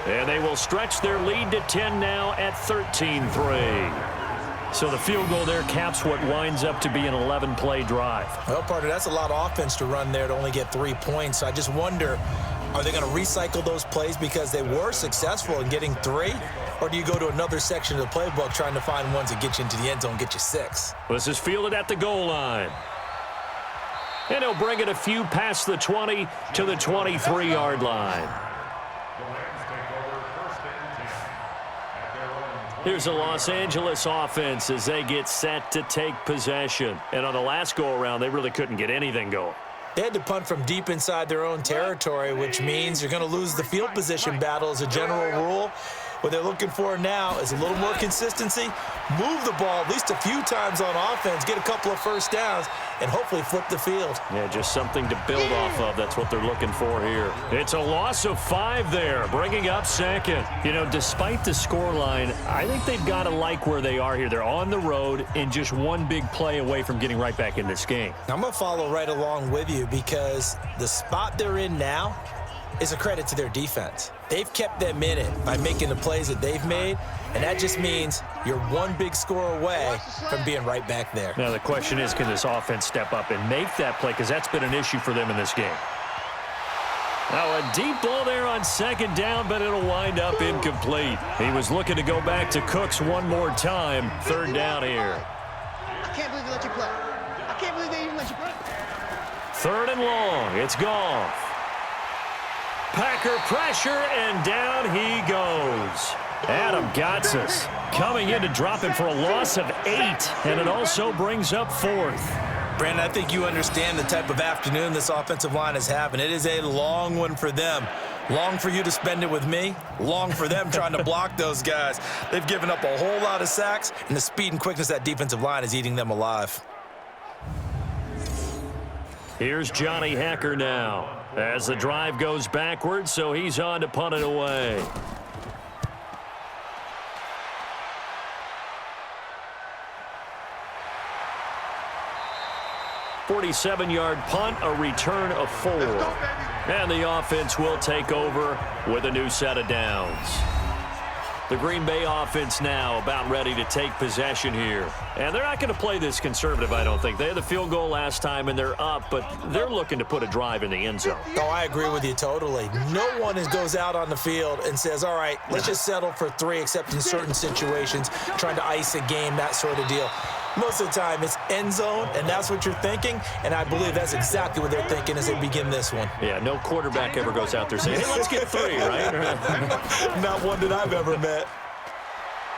And they will stretch their lead to 10 now at 13-3. So the field goal there caps what winds up to be an 11-play drive. Well, partner, that's a lot of offense to run there to only get 3 points. I just wonder, are they going to recycle those plays because they were successful in getting 3? Or do you go to another section of the playbook trying to find ones that get you into the end zone, get you 6? This is fielded at the goal line. And he'll bring it a few past the 20 to the 23-yard line. Here's the Los Angeles offense as they get set to take possession. And on the last go-around, they really couldn't get anything going. They had to punt from deep inside their own territory, which means you're going to lose the field position battle as a general rule. What they're looking for now is a little more consistency, move the ball at least a few times on offense, get a couple of first downs, and hopefully flip the field. Yeah, just something to build off of. That's what they're looking for here. It's a loss of 5 there, bringing up 2nd. You know, despite the scoreline, I think they've got to like where they are here. They're on the road and just one big play away from getting right back in this game. I'm going to follow right along with you because the spot they're in now is a credit to their defense. They've kept them in it by making the plays that they've made, and that just means you're one big score away from being right back there. Now the question is, can this offense step up and make that play? Because that's been an issue for them in this game. Now a deep ball there on 2nd down, but it'll wind up incomplete. He was looking to go back to Cooks one more time. 3rd down here. I can't believe they let you play. I can't believe they even let you play. 3rd and long. It's Goff. Packer pressure, and down he goes. Adam Gotsis coming in to drop him for a loss of 8, and it also brings up 4th. Brandon, I think you understand the type of afternoon this offensive line is having. It is a long one for them. Long for you to spend it with me. Long for them trying to block those guys. They've given up a whole lot of sacks, and the speed and quickness of that defensive line is eating them alive. Here's Johnny Hacker now. As the drive goes backwards, so he's on to punt it away. "47-yard punt, a return of 4. And the offense will take over with a new set of downs. The Green Bay offense now about ready to take possession here. And they're not going to play this conservative, I don't think. They had the field goal last time, and they're up, but they're looking to put a drive in the end zone. Oh, I agree with you totally. No one goes out on the field and says, all right, let's just settle for 3, except in certain situations, trying to ice a game, that sort of deal. Most of the time, it's end zone, and that's what you're thinking, and I believe that's exactly what they're thinking as they begin this one. Yeah, no quarterback ever goes out there saying, hey, let's get 3, right? Not one that I've ever met.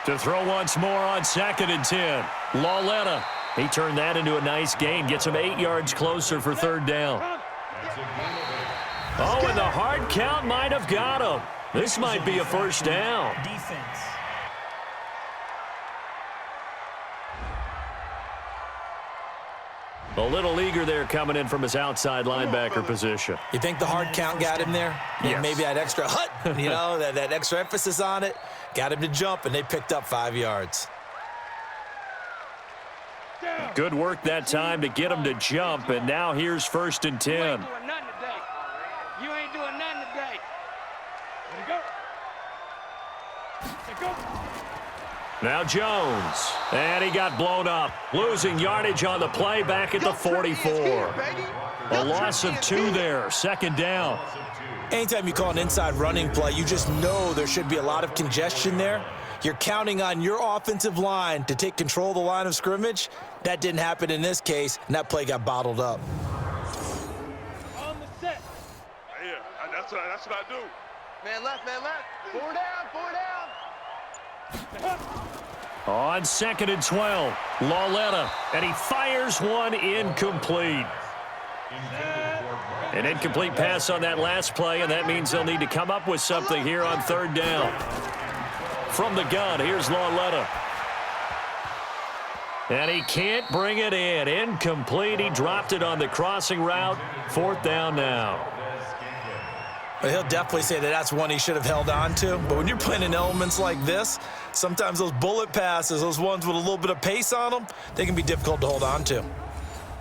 To throw once more on 2nd and 10. Lauletta, he turned that into a nice gain, gets him 8 yards closer for 3rd down. Oh, and the hard count might have got him. This might be a 1st down. Defense. A little eager there coming in from his outside linebacker position. You think the hard count got him there? Yes. Maybe that extra hut, you know, that extra emphasis on it, got him to jump, and they picked up 5 yards. Good work that time to get him to jump, and now here's 1st and 10. You ain't doing nothing today. You ain't doing nothing today. There you go. Now Jones, and he got blown up. Losing yardage on the play back at the 44. A loss of 2 there, 2nd down. Anytime you call an inside running play, you just know there should be a lot of congestion there. You're counting on your offensive line to take control of the line of scrimmage. That didn't happen in this case, and that play got bottled up. On the set. Yeah, that's what I do. Man left, man left. 4 down, 4 down. On 2nd and 12, Lauletta, and he fires one incomplete. An incomplete pass on that last play, and that means they'll need to come up with something here on 3rd down. From the gun, here's Lauletta. And he can't bring it in. Incomplete. He dropped it on the crossing route. 4th down now. But he'll definitely say that that's one he should have held on to. But when you're playing in elements like this, sometimes those bullet passes, those ones with a little bit of pace on them, they can be difficult to hold on to.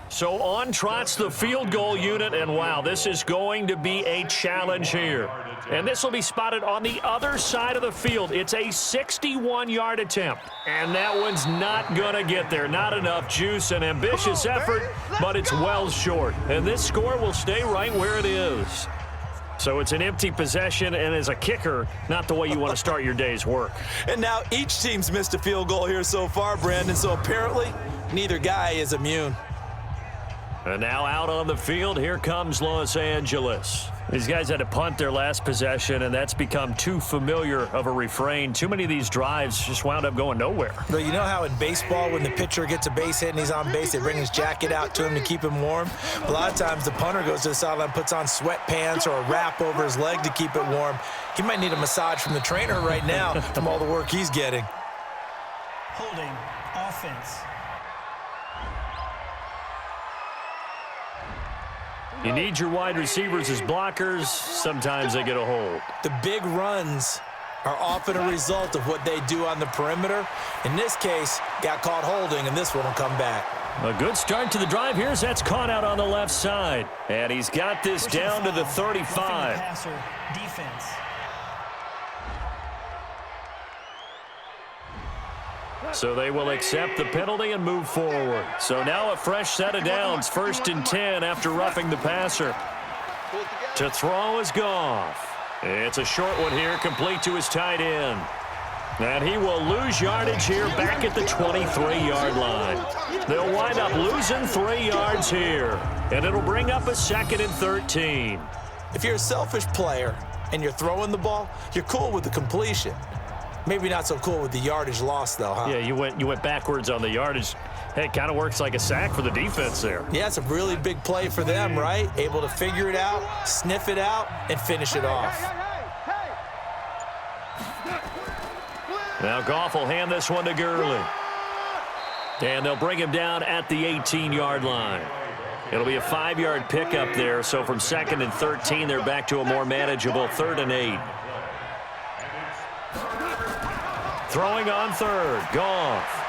So on trots the field goal unit, and wow, this is going to be a challenge here. And this will be spotted on the other side of the field. It's a 61-yard attempt. And that one's not going to get there. Not enough juice, an ambitious effort, but it's well short. And this score will stay right where it is. So it's an empty possession, and as a kicker, not the way you want to start your day's work. And now each team's missed a field goal here so far, Brandon, so apparently neither guy is immune. And now out on the field, here comes Los Angeles. These guys had to punt their last possession, and that's become too familiar of a refrain. Too many of these drives just wound up going nowhere. But you know how in baseball, when the pitcher gets a base hit and he's on base, they bring his jacket out to him to keep him warm? A lot of times the punter goes to the sideline, puts on sweatpants or a wrap over his leg to keep it warm. He might need a massage from the trainer right now from all the work he's getting. Holding offense. You need your wide receivers as blockers. Sometimes they get a hold. The big runs are often a result of what they do on the perimeter. In this case, got caught holding, and this one will come back. A good start to the drive here as that's caught out on the left side. And he's got this down to the 35. Passer, defense. So they will accept the penalty and move forward. So now a fresh set of downs, 1st and 10 after roughing the passer. To throw is Goff. It's a short one here, complete to his tight end. And he will lose yardage here back at the 23-yard line. They'll wind up losing 3 yards here. And it'll bring up a 2nd and 13. If you're a selfish player and you're throwing the ball, you're cool with the completion. Maybe not so cool with the yardage loss, though, huh? Yeah, you went backwards on the yardage. Hey, it kind of works like a sack for the defense there. Yeah, it's a really big play for them, right? Able to figure it out, sniff it out, and finish it off. Now Goff will hand this one to Gurley. And they'll bring him down at the 18-yard line. It'll be a 5-yard pickup there, so from 2nd and 13, they're back to a more manageable 3rd and 8. Throwing on 3rd, Goff.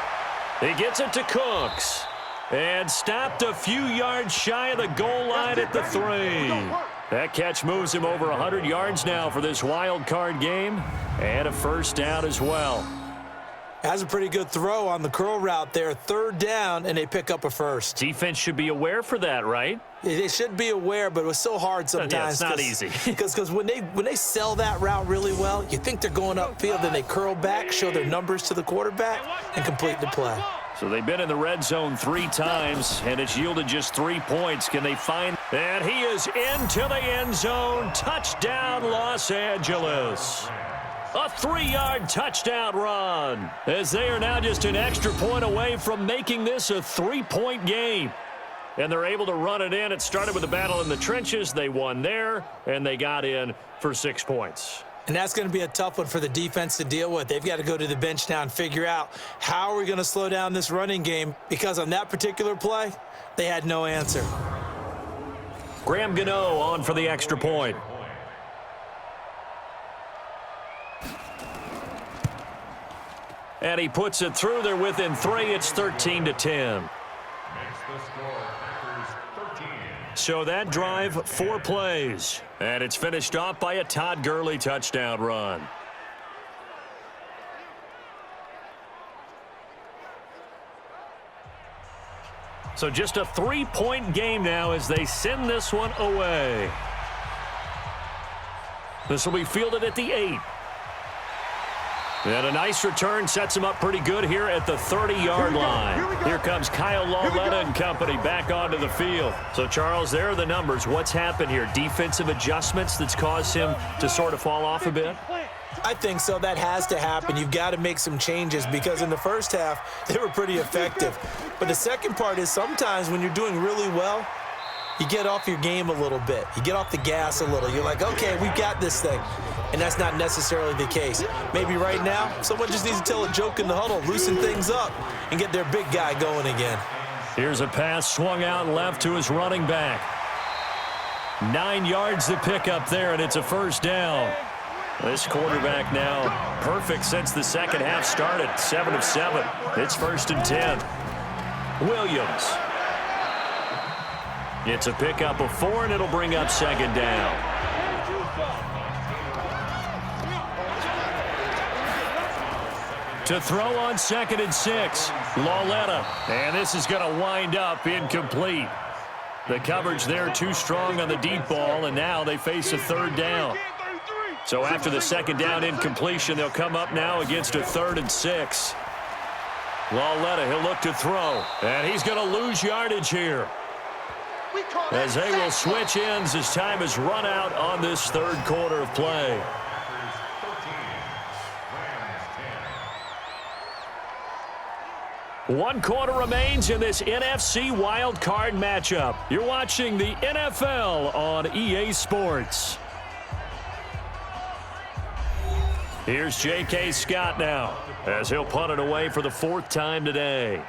He gets it to Cooks. And stopped a few yards shy of the goal line at the 3. That catch moves him over 100 yards now for this wild card game. And a first down as well. That's a pretty good throw on the curl route there. 3rd down, and they pick up a first. Defense should be aware for that, right? They should be aware, but it was so hard sometimes. Yeah, it's not easy. Because when they sell that route really well, you think they're going upfield, then they curl back, show their numbers to the quarterback, and complete the play. So they've been in the red zone 3 times, and it's yielded just 3 points. Can they find? And he is into the end zone. Touchdown, Los Angeles. A 3-yard touchdown run, as they are now just an extra point away from making this a 3-point game. And they're able to run it in. It started with a battle in the trenches. They won there, and they got in for 6 points. And that's going to be a tough one for the defense to deal with. They've got to go to the bench now and figure out how are we going to slow down this running game, because on that particular play, they had no answer. Graham Gano on for the extra point. And he puts it through. They're within 3. It's 13-10. So that drive, 4 plays. And it's finished off by a Todd Gurley touchdown run. So just a 3-point game now as they send this one away. This will be fielded at the 8. And a nice return sets him up pretty good here at the 30-yard line. Here comes Kyle Lauletta and company back onto the field. So, Charles, there are the numbers. What's happened here? Defensive adjustments that's caused him to sort of fall off a bit? I think so. That has to happen. You've got to make some changes, because in the first half, they were pretty effective. But the second part is sometimes when you're doing really well, you get off your game a little bit. You get off the gas a little. You're like, okay, we've got this thing. And that's not necessarily the case. Maybe right now, someone just needs to tell a joke in the huddle, loosen things up, and get their big guy going again. Here's a pass swung out left to his running back. 9 yards to pick up there, and it's a first down. This quarterback now perfect since the second half started. 7 of 7. It's 1st and 10. Williams. It's a pickup of 4, and it'll bring up 2nd down. To throw on 2nd and 6, Lauletta. And this is going to wind up incomplete. The coverage there too strong on the deep ball, and now they face a 3rd down. So after the 2nd down incompletion, they'll come up now against a 3rd and 6. Lauletta, he'll look to throw, and he's going to lose yardage here, as they will switch ends as time is run out on this 3rd quarter of play. One quarter remains in this NFC wild card matchup. You're watching the NFL on EA Sports. Here's J.K. Scott now, as he'll punt it away for the 4th time today.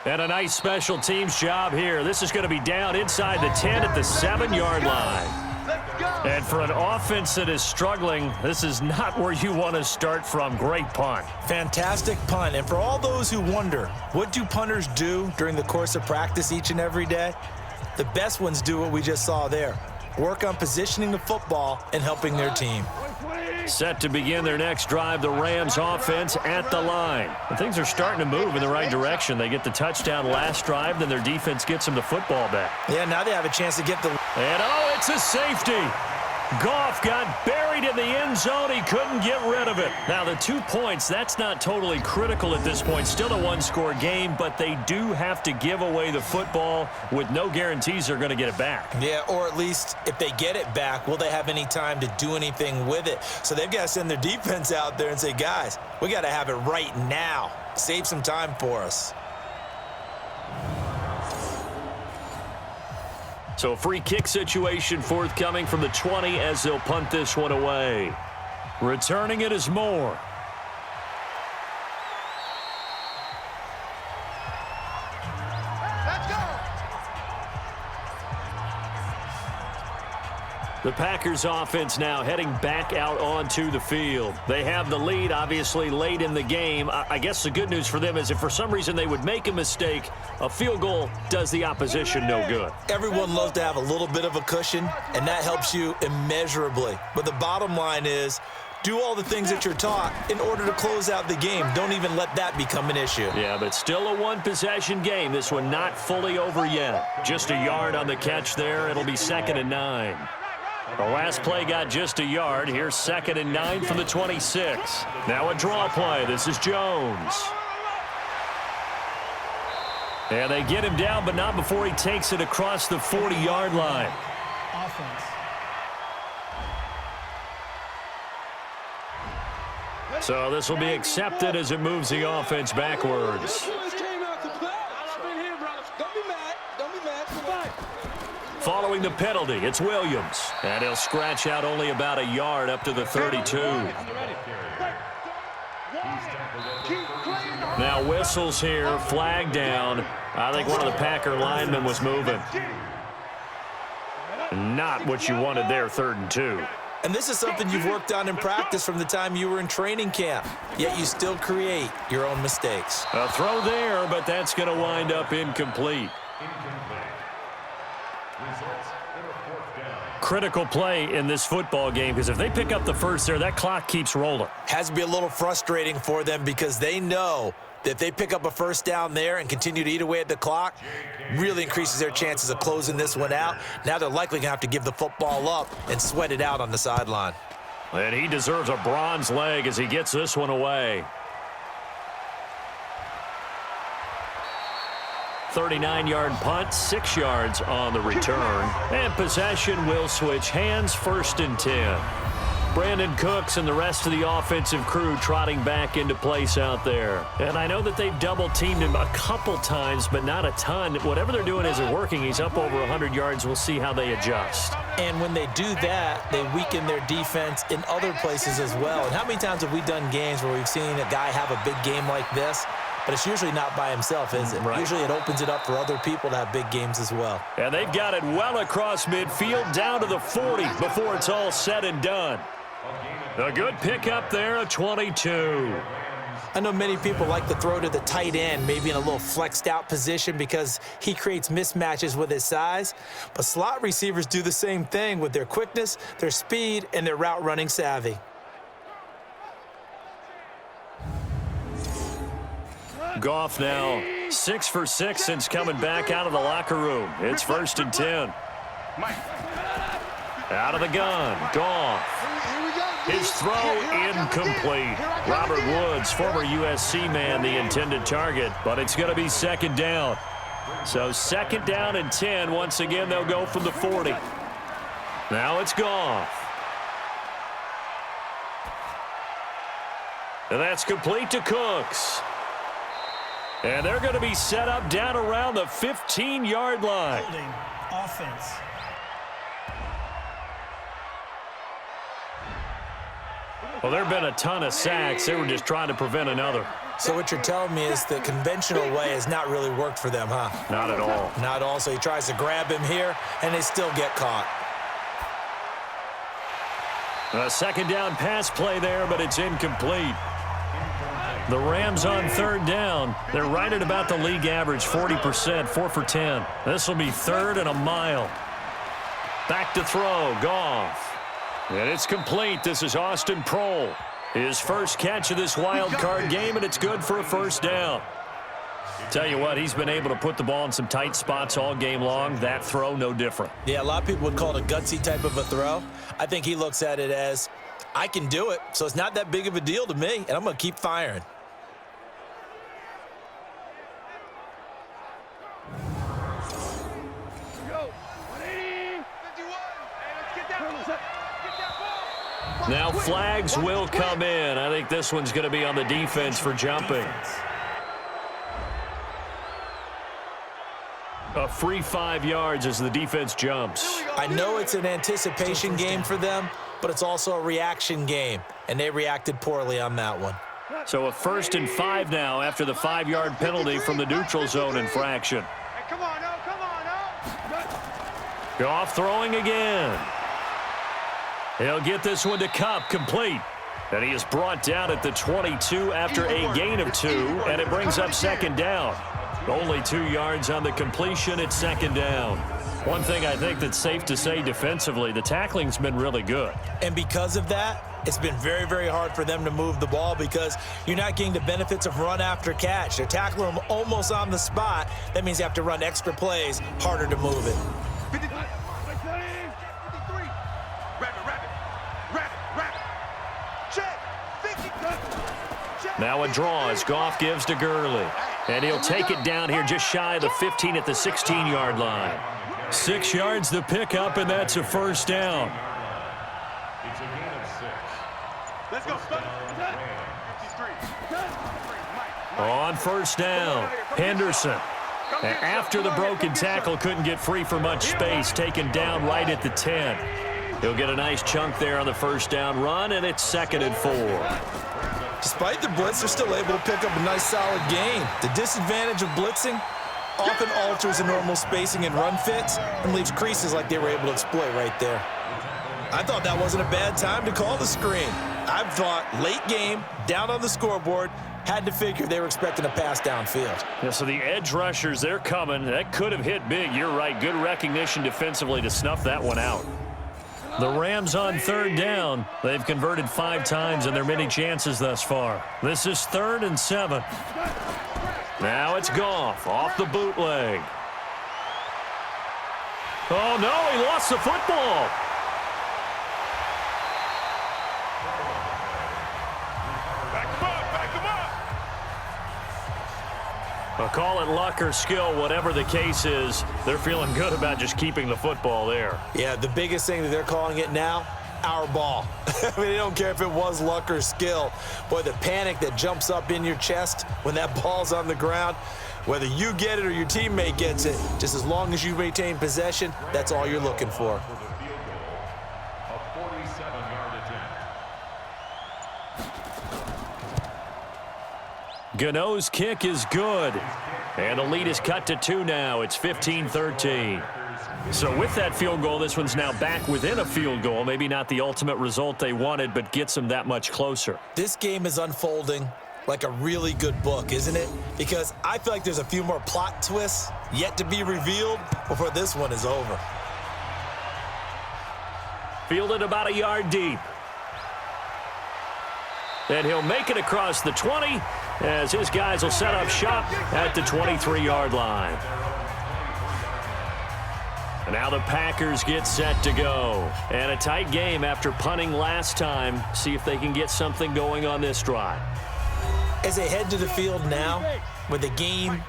And a nice special teams job here. This is going to be down inside the 10 at the 7-yard line. And for an offense that is struggling, this is not where you want to start from. Great punt. Fantastic punt. And for all those who wonder, what do punters do during the course of practice each and every day? The best ones do what we just saw there. Work on positioning the football and helping their team. Set to begin their next drive, the Rams offense at the line. And things are starting to move in the right direction. They get the touchdown last drive, then their defense gets them the football back. Yeah, now they have a chance to get the... And oh, it's a safety. Goff got buried in the end zone. He couldn't get rid of it. Now, the 2 points, that's not totally critical at this point. Still a 1-score game, but they do have to give away the football with no guarantees they're going to get it back. Yeah, or at least if they get it back, will they have any time to do anything with it? So they've got to send their defense out there and say, guys, we got to have it right now. Save some time for us. So a free kick situation forthcoming from the 20 as they'll punt this one away. Returning it is Moore. The Packers offense now heading back out onto the field. They have the lead, obviously, late in the game. I guess the good news for them is if for some reason they would make a mistake, a field goal does the opposition no good. Everyone loves to have a little bit of a cushion, and that helps you immeasurably. But the bottom line is, do all the things that you're taught in order to close out the game. Don't even let that become an issue. Yeah, but still a one-possession game. This one not fully over yet. Just a yard on the catch there. It'll be 2nd and 9. The last play got just a yard. Here's 2nd and 9 from the 26. Now a draw play. This is Jones. And they get him down, but not before he takes it across the 40-yard line. Offense. So this will be accepted as it moves the offense backwards. Following the penalty, it's Williams. And he'll scratch out only about a yard up to the 32. Now whistles here, flag down. I think one of the Packer linemen was moving. Not what you wanted there, 3rd and 2. And this is something you've worked on in practice from the time you were in training camp, yet you still create your own mistakes. A throw there, but that's going to wind up incomplete. Critical play in this football game because if they pick up the first there, that clock keeps rolling. Has to be a little frustrating for them because they know that if they pick up a first down there and continue to eat away at the clock, really increases their chances of closing this one out. Now they're likely going to have to give the football up and sweat it out on the sideline. And he deserves a bronze leg as he gets this one away. 39-yard punt, 6 yards on the return. And possession will switch hands, 1st and 10. Brandon Cooks and the rest of the offensive crew trotting back into place out there. And I know that they've double-teamed him a couple times, but not a ton. Whatever they're doing isn't working. He's up over 100 yards. We'll see how they adjust. And when they do that, they weaken their defense in other places as well. And how many times have we done games where we've seen a guy have a big game like this? But it's usually not by himself, is it? Right. Usually it opens it up for other people to have big games as well. And they've got it well across midfield down to the 40 before it's all said and done. A good pickup there, a 22. I know many people like to throw to the tight end, maybe in a little flexed out position because he creates mismatches with his size. But slot receivers do the same thing with their quickness, their speed, and their route running savvy. Goff now 6 for 6 since coming back out of the locker room. It's 1st and 10. Out of the gun, Goff. His throw incomplete. Robert Woods, former USC man, the intended target, but it's going to be 2nd down. So 2nd down and 10. Once again, they'll go from the 40. Now it's Goff. And that's complete to Cooks. And they're going to be set up down around the 15-yard line. Holding offense. Well, there have been a ton of sacks. They were just trying to prevent another. So what you're telling me is the conventional way has not really worked for them, huh? Not at all. Not at all. So he tries to grab him here, and they still get caught. A 2nd down pass play there, but it's incomplete. The Rams on 3rd down. They're right at about the league average, 40%, 4 for 10. This will be 3rd and a mile. Back to throw, Goff. And it's complete. This is Austin Prohl. His first catch of this wild card game, and it's good for a 1st down. Tell you what, he's been able to put the ball in some tight spots all game long. That throw, no different. Yeah, a lot of people would call it a gutsy type of a throw. I think he looks at it as, I can do it, so it's not that big of a deal to me, and I'm going to keep firing. Now flags will come in. I think this one's going to be on the defense for jumping. A free 5 yards as the defense jumps. I know it's an anticipation game for them, but it's also a reaction game, and they reacted poorly on that one. So a 1st and 5 now after the 5-yard penalty from the neutral zone infraction. Hey, come on, no, come on, no. Goff throwing again. He'll get this one to Cup, complete. And he is brought down at the 22 after a gain of 2, and it brings up second down. Only 2 yards on the completion at second down. One thing I think that's safe to say defensively, the tackling's been really good. And because of that, it's been very, very hard for them to move the ball because you're not getting the benefits of run after catch. They're tackling them almost on the spot. That means you have to run extra plays, harder to move it. 53. Rapid. Check. 50. Check. Now a draw as Goff gives to Gurley. And he'll take it down here just shy of the 15 at the 16-yard line. 6 yards the pickup, and that's a first down. It's a gain of 6. Let's go. 53. On first down, Henderson. After the broken tackle, couldn't get free for much space, taken down right at the 10. He'll get a nice chunk there on the first down run, and it's 2nd and 4. Despite the blitz, they're still able to pick up a nice solid gain. The disadvantage of blitzing often alters the normal spacing and run fits and leaves creases like they were able to exploit right there. I thought that wasn't a bad time to call the screen. I thought late game, down on the scoreboard, had to figure they were expecting a pass downfield. Yeah, so the edge rushers, they're coming. That could have hit big. You're right. Good recognition defensively to snuff that one out. The Rams on third down. They've converted 5 times in their many chances thus far. This is 3rd and 7. Now it's Goff off the bootleg. Oh, no, he lost the football. Back him up. I'll call it luck or skill, whatever the case is. They're feeling good about just keeping the football there. Yeah, the biggest thing that they're calling it now, our ball. I mean, they don't care if it was luck or skill. Boy, the panic that jumps up in your chest when that ball's on the ground, whether you get it or your teammate gets it, just as long as you maintain possession, that's all you're looking for. A 47-yard attempt. Gano's kick is good. And the lead is cut to 2 now. It's 15-13. So with that field goal, this one's now back within a field goal. Maybe not the ultimate result they wanted, but gets them that much closer. This game is unfolding like a really good book, isn't it? Because I feel like there's a few more plot twists yet to be revealed before this one is over. Fielded about a yard deep. And he'll make it across the 20 as his guys will set up shop at the 23-yard line. And now the Packers get set to go. And a tight game after punting last time. See if they can get something going on this drive. As they head to the field now, with the game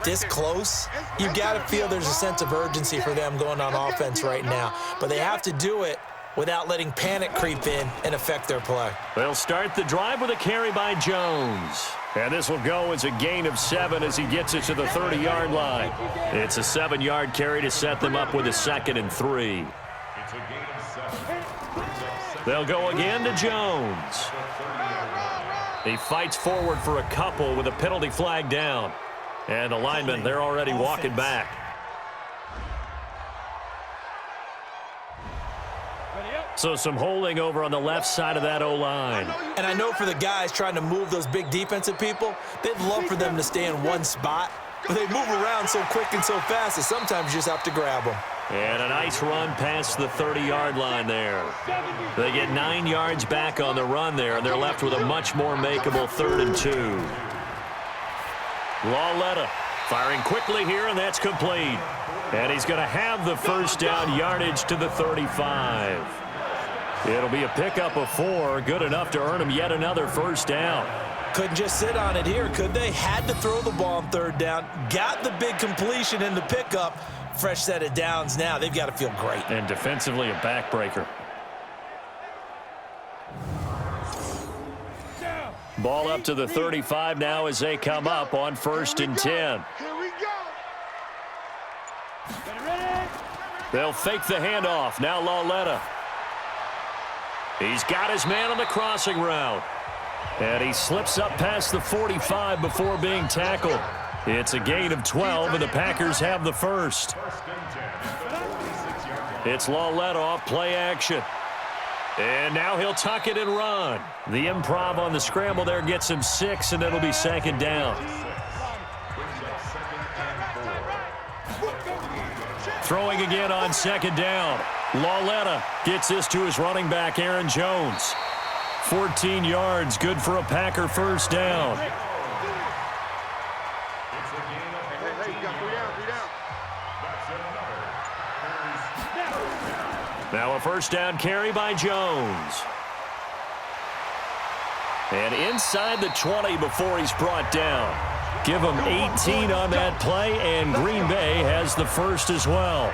this close, you've got to feel there's a sense of urgency for them going on offense right now. But they have to do it without letting panic creep in and affect their play. They'll start the drive with a carry by Jones. And this will go as a gain of 7 as he gets it to the 30-yard line. It's a 7-yard carry to set them up with a 2nd and 3. It's a gain of 7. They'll go again to Jones. He fights forward for a couple with a penalty flag down. And the linemen, they're already walking back. So some holding over on the left side of that O-line. And I know for the guys trying to move those big defensive people, they'd love for them to stay in one spot, but they move around so quick and so fast that sometimes you just have to grab them. And a nice run past the 30-yard line there. They get 9 yards back on the run there, and they're left with a much more makeable 3rd and 2. Lauletta firing quickly here, and that's complete. And he's going to have the first down yardage to the 35. It'll be a pickup of 4, good enough to earn him yet another first down. Couldn't just sit on it here, could they? Had to throw the ball on 3rd down, got the big completion in the pickup. Fresh set of downs now. They've got to feel great. And defensively a backbreaker. Ball up to the 35 now as they come up on 1st and 10. Here we go. They'll fake the handoff. Now Lauletta. He's got his man on the crossing route. And he slips up past the 45 before being tackled. It's a gain of 12, and the Packers have the first. It's Lauletta off play action. And now he'll tuck it and run. The improv on the scramble there gets him 6, and it'll be second down. Throwing again on second down. Lauletta gets this to his running back, Aaron Jones. 14 yards, good for a Packer first down. Now a first down carry by Jones. And inside the 20 before he's brought down. Give him 18 on that play, and Green Bay has the first as well.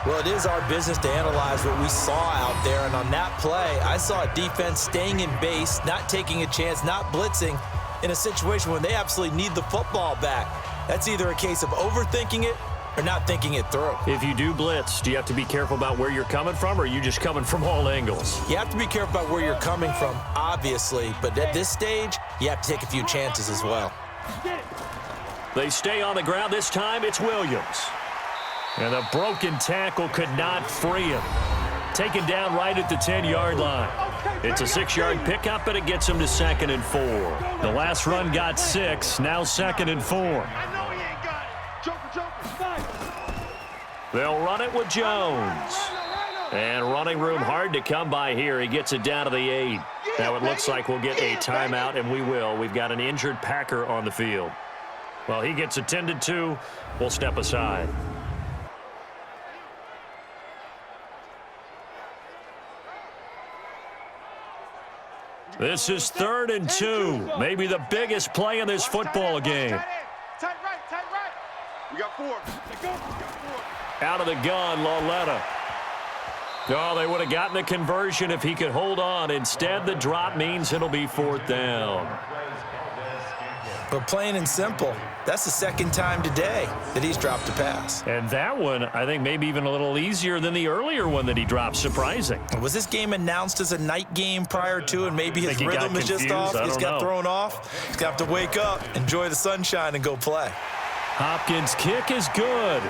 Well, it is our business to analyze what we saw out there, and on that play, I saw a defense staying in base, not taking a chance, not blitzing in a situation when they absolutely need the football back. That's either a case of overthinking it or not thinking it through. If you do blitz, do you have to be careful about where you're coming from, or are you just coming from all angles? You have to be careful about where you're coming from, obviously, but at this stage, you have to take a few chances as well. They stay on the ground. This time it's Williams. And a broken tackle could not free him. Taken down right at the 10-yard line. It's a 6-yard pickup, and it gets him to 2nd and 4. The last run got 6, now 2nd and 4. They'll run it with Jones. And running room hard to come by here. He gets it down to the 8. Now it looks like we'll get a timeout, and we will. We've got an injured Packer on the field. Well, he gets attended to. We'll step aside. This is 3rd and 2. Maybe the biggest play in this football game. Tight right. We got 4. Out of the gun, Lauletta. Oh, they would have gotten the conversion if he could hold on. Instead, the drop means it'll be 4th down. But plain and simple, that's the second time today that he's dropped a pass. And that one, I think, maybe even a little easier than the earlier one that he dropped. Surprising. Was this game announced as a night game prior to, and maybe his rhythm is just off? He's got thrown off. He's got to wake up, enjoy the sunshine, and go play. Hopkins' kick is good.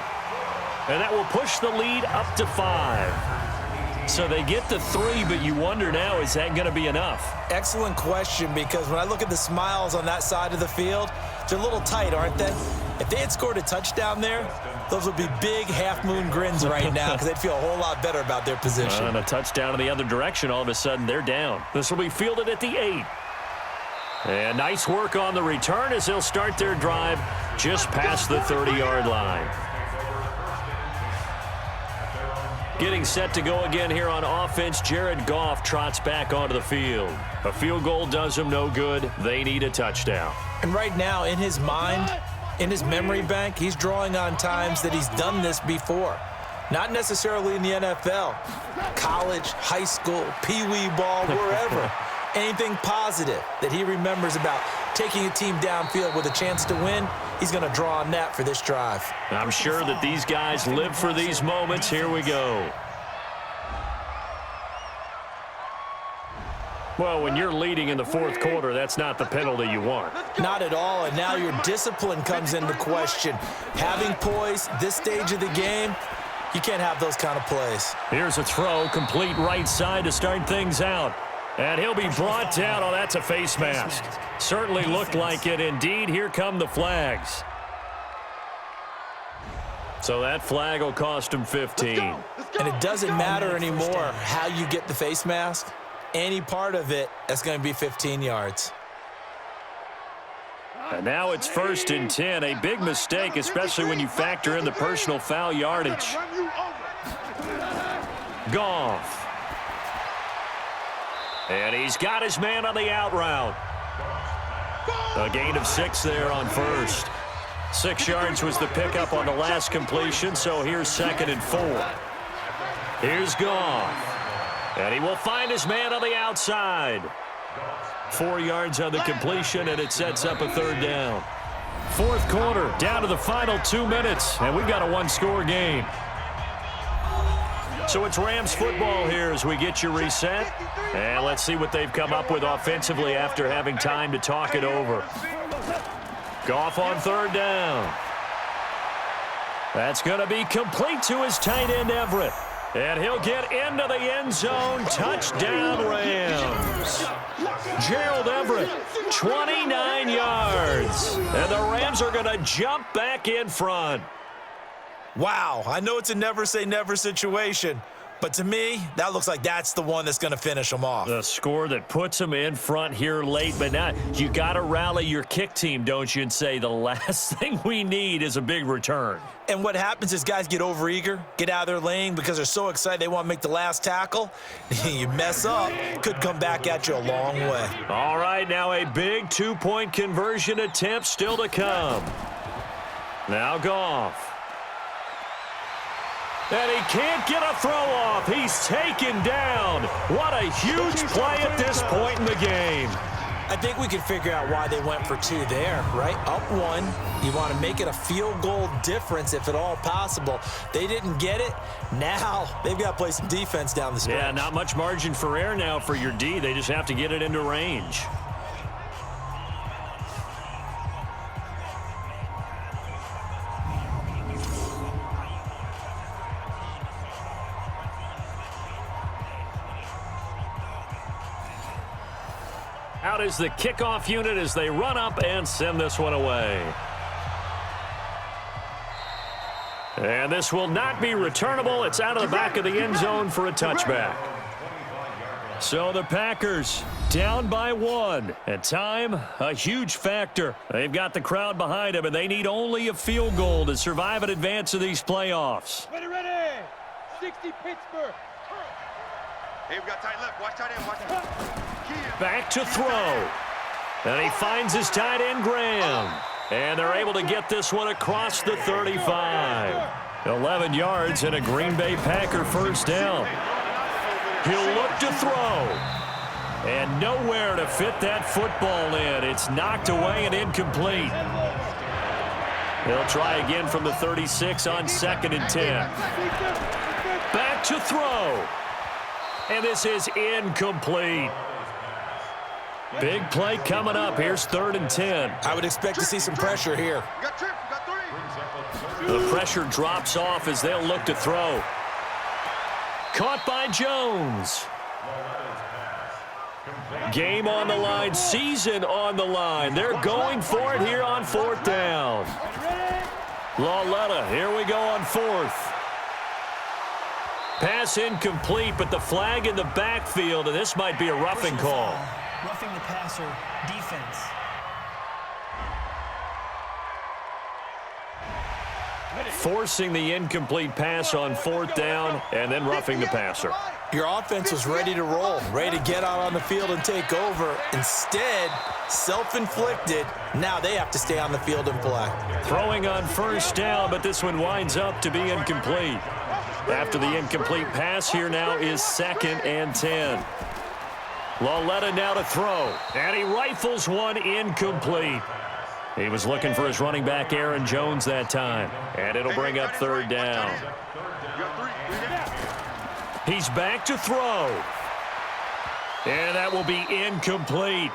And that will push the lead up to 5. So they get to 3, but you wonder now, is that going to be enough? Excellent question, because when I look at the smiles on that side of the field, they're a little tight, aren't they? If they had scored a touchdown there, those would be big half-moon grins right now because they'd feel a whole lot better about their position. And a touchdown in the other direction, all of a sudden they're down. This will be fielded at the 8. And nice work on the return as they'll start their drive just past the 30-yard line. Getting set to go again here on offense, Jared Goff trots back onto the field. A field goal does him no good. They need a touchdown. And right now, in his mind, in his memory bank, he's drawing on times that he's done this before. Not necessarily in the NFL. College, high school, pee-wee ball, wherever. Anything positive that he remembers about taking a team downfield with a chance to win, he's going to draw on that for this drive. I'm sure that these guys live for these moments. Here we go. Well, when you're leading in the 4th quarter, that's not the penalty you want. Not at all, and now your discipline comes into question. Having poise this stage of the game, you can't have those kind of plays. Here's a throw, complete right side to start things out. And he'll be brought down. Oh, that's a face mask. Certainly looked like it. Indeed, here come the flags. So that flag will cost him 15. And it doesn't matter anymore how you get the face mask. Any part of it, that's going to be 15 yards. And now it's 1st and 10. A big mistake, especially when you factor in the personal foul yardage. Goff. And he's got his man on the out route. A gain of 6 there on 1st. 6 yards was the pickup on the last completion, so here's 2nd and 4. Here's Goff. And he will find his man on the outside. 4 yards on the completion, and it sets up a 3rd down. 4th quarter, down to the final 2 minutes, and we've got a 1-score game. So it's Rams football here as we get you reset. And let's see what they've come up with offensively after having time to talk it over. Goff on 3rd down. That's going to be complete to his tight end, Everett. And he'll get into the end zone. Touchdown, Rams. Gerald Everett, 29 yards. And the Rams are going to jump back in front. Wow, I know it's a never-say-never situation, but to me, that looks like that's the one that's going to finish them off. The score that puts them in front here late, but now you got to rally your kick team, don't you, and say the last thing we need is a big return. And what happens is guys get overeager, get out of their lane because they're so excited they want to make the last tackle. You mess up, could come back at you a long way. All right, now a big two-point conversion attempt still to come. Now Goff. And he can't get a throw off. He's taken down. What a huge play at this point in the game. I think we can figure out why they went for two there, right? Up one, you want to make it a field goal difference if at all possible. They didn't get it. Now they've got to play some defense down the stretch. Yeah, not much margin for error now for your D. They just have to get it into range. Out is the kickoff unit as they run up and send this one away. And this will not be returnable. It's out of the back of the end zone for a touchback. So the Packers down by 1. And time, a huge factor. They've got the crowd behind them, and they need only a field goal to survive and advance to these playoffs. Ready. 60 Pittsburgh. Hey, we got tight left. Watch tight end. Watch tight end. Back to throw. And he finds his tight end, Graham. And they're able to get this one across the 35. 11 yards and a Green Bay Packer first down. He'll look to throw. And nowhere to fit that football in. It's knocked away and incomplete. He'll try again from the 36 on 2nd and 10. Back to throw. And this is incomplete. Big play coming up. Here's 3rd and 10. I would expect to see some pressure here. The pressure drops off as they'll look to throw. Caught by Jones. Game on the line, season on the line. They're going for it here on 4th down. Lauletta, here we go on 4th. Pass incomplete, but the flag in the backfield, and this might be a roughing call. Roughing the passer, defense. Forcing the incomplete pass on 4th down, and then roughing the passer. Your offense was ready to roll, ready to get out on the field and take over. Instead, self-inflicted. Now they have to stay on the field and play. Throwing on 1st down, but this one winds up to be incomplete. After the incomplete pass, here now is 2nd and 10. Lauletta now to throw, and he rifles one incomplete. He was looking for his running back, Aaron Jones, that time, and it'll bring up 3rd down. He's back to throw, and that will be incomplete.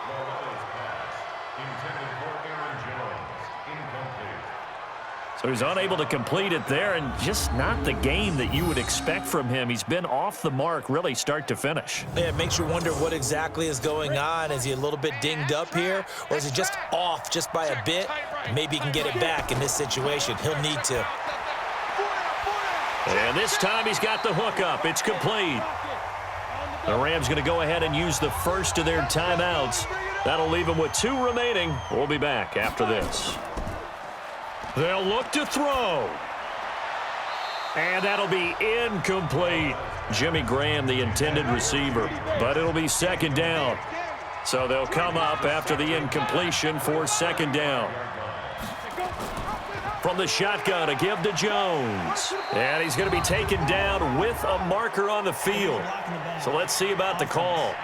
So he's unable to complete it there, and just not the game that you would expect from him. He's been off the mark really start to finish. Yeah, it makes you wonder what exactly is going on. Is he a little bit dinged up here, or is he just off just by a bit? Maybe he can get it back in this situation. He'll need to. And this time he's got the hook up. It's complete. The Rams going to go ahead and use the first of their timeouts. That'll leave them with 2 remaining. We'll be back after this. They'll look to throw. And that'll be incomplete. Jimmy Graham, the intended receiver. But it'll be 2nd down. So they'll come up after the incompletion for 2nd down. From the shotgun, a give to Jones. And he's going to be taken down with a marker on the field. So let's see about the call.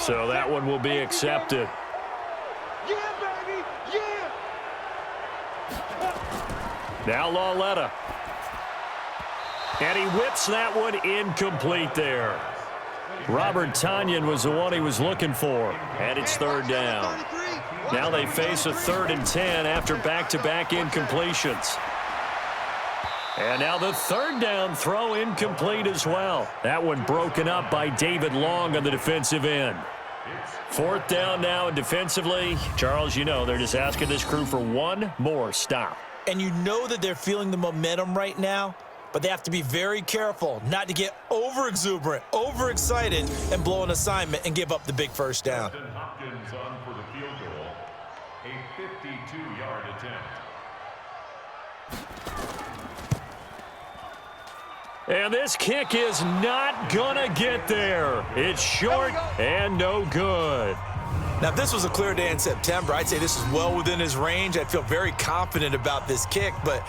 So that one will be accepted. Now Lauletta. And he whips that one incomplete there. Robert Tonyan was the one he was looking for. And it's 3rd down. Now they face a 3rd and 10 after back-to-back incompletions. And now the third down throw incomplete as well. That one broken up by David Long on the defensive end. Fourth down now, and defensively, Charles, you know, they're just asking this crew for one more stop. And you know that they're feeling the momentum right now, but they have to be very careful not to get over-exuberant, over-excited, and blow an assignment and give up the big first down. Hopkins on for the field goal. A 52-yard attempt. And this kick is not gonna get there. It's short and no good. Now, if this was a clear day in September, I'd say this is well within his range. I'd feel very confident about this kick, but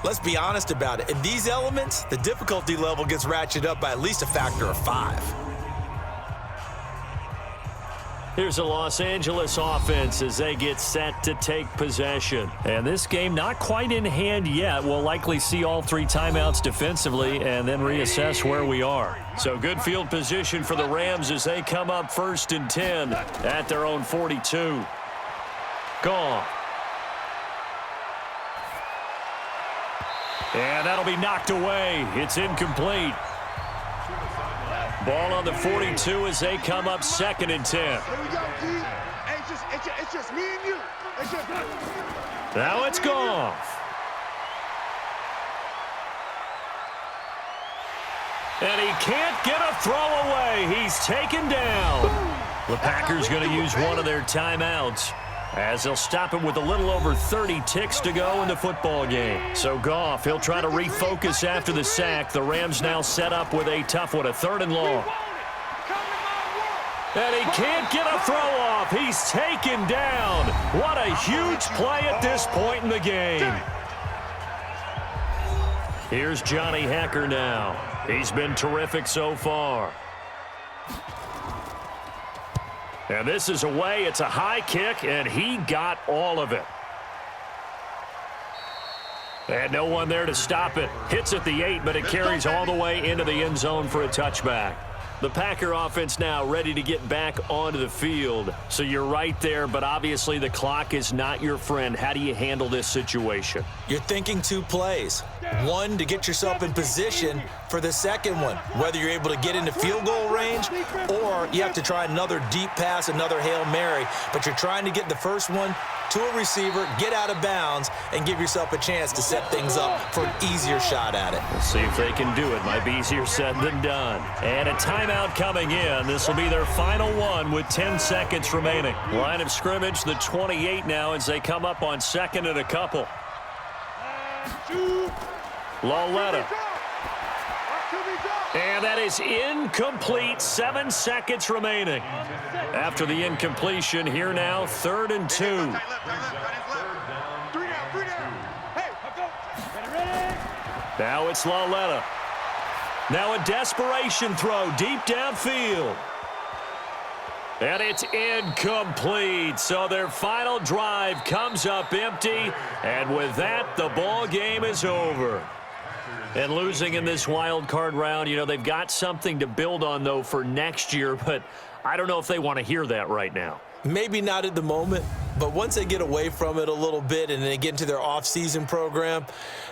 let's be honest about it. In these elements, the difficulty level gets ratcheted up by at least a factor of 5. Here's a Los Angeles offense as they get set to take possession. And this game not quite in hand yet. We'll likely see all 3 timeouts defensively and then reassess where we are. So good field position for the Rams as they come up 1st and 10 at their own 42. Gone. And that'll be knocked away. It's incomplete. Ball on the 42 as they come up 2nd and 10. Here we go, G. Hey, it's just me and you. Now it's Goff. And he can't get a throw away. He's taken down. The Packers going to use one of their timeouts as they'll stop it with a little over 30 ticks to go in the football game. So Goff, he'll try to refocus after the sack. The Rams now set up with a tough one, a 3rd and long. And he can't get a throw off. He's taken down. What a huge play at this point in the game. Here's Johnny Hekker now. He's been terrific so far. And this is away. It's a high kick, and he got all of it. And no one there to stop it. Hits at the 8, but it carries all the way into the end zone for a touchback. The Packer offense now ready to get back onto the field. So you're right there, but obviously the clock is not your friend. How do you handle this situation? You're thinking 2 plays. One, to get yourself in position for the second one, whether you're able to get into field goal range or you have to try another deep pass, another Hail Mary, but you're trying to get the first one to a receiver, get out of bounds, and give yourself a chance to set things up for an easier shot at it. We'll see if they can do it. Might be easier said than done. And a timeout coming in. This will be their final one with 10 seconds remaining. Line of scrimmage, the 28 now as they come up on 2nd and a couple. Lauletta. And that is incomplete. 7 seconds remaining. After the incompletion, here now, 3rd and 2. Now it's Lauletta. Now a desperation throw deep downfield. And it's incomplete. So their final drive comes up empty. And with that, the ball game is over. And losing in this wild card round, you know, they've got something to build on, though, for next year. But I don't know if they want to hear that right now. Maybe not at the moment, but once they get away from it a little bit and they get into their off-season program,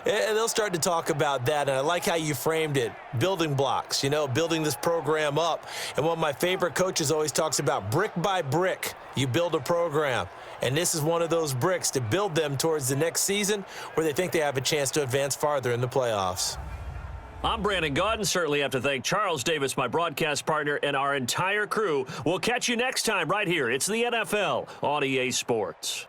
they'll start to talk about that. And I like how you framed it, building blocks, you know, building this program up. And one of my favorite coaches always talks about brick by brick, you build a program. And this is one of those bricks to build them towards the next season where they think they have a chance to advance farther in the playoffs. I'm Brandon Gaudin. Certainly have to thank Charles Davis, my broadcast partner, and our entire crew. We'll catch you next time right here. It's the NFL on EA Sports.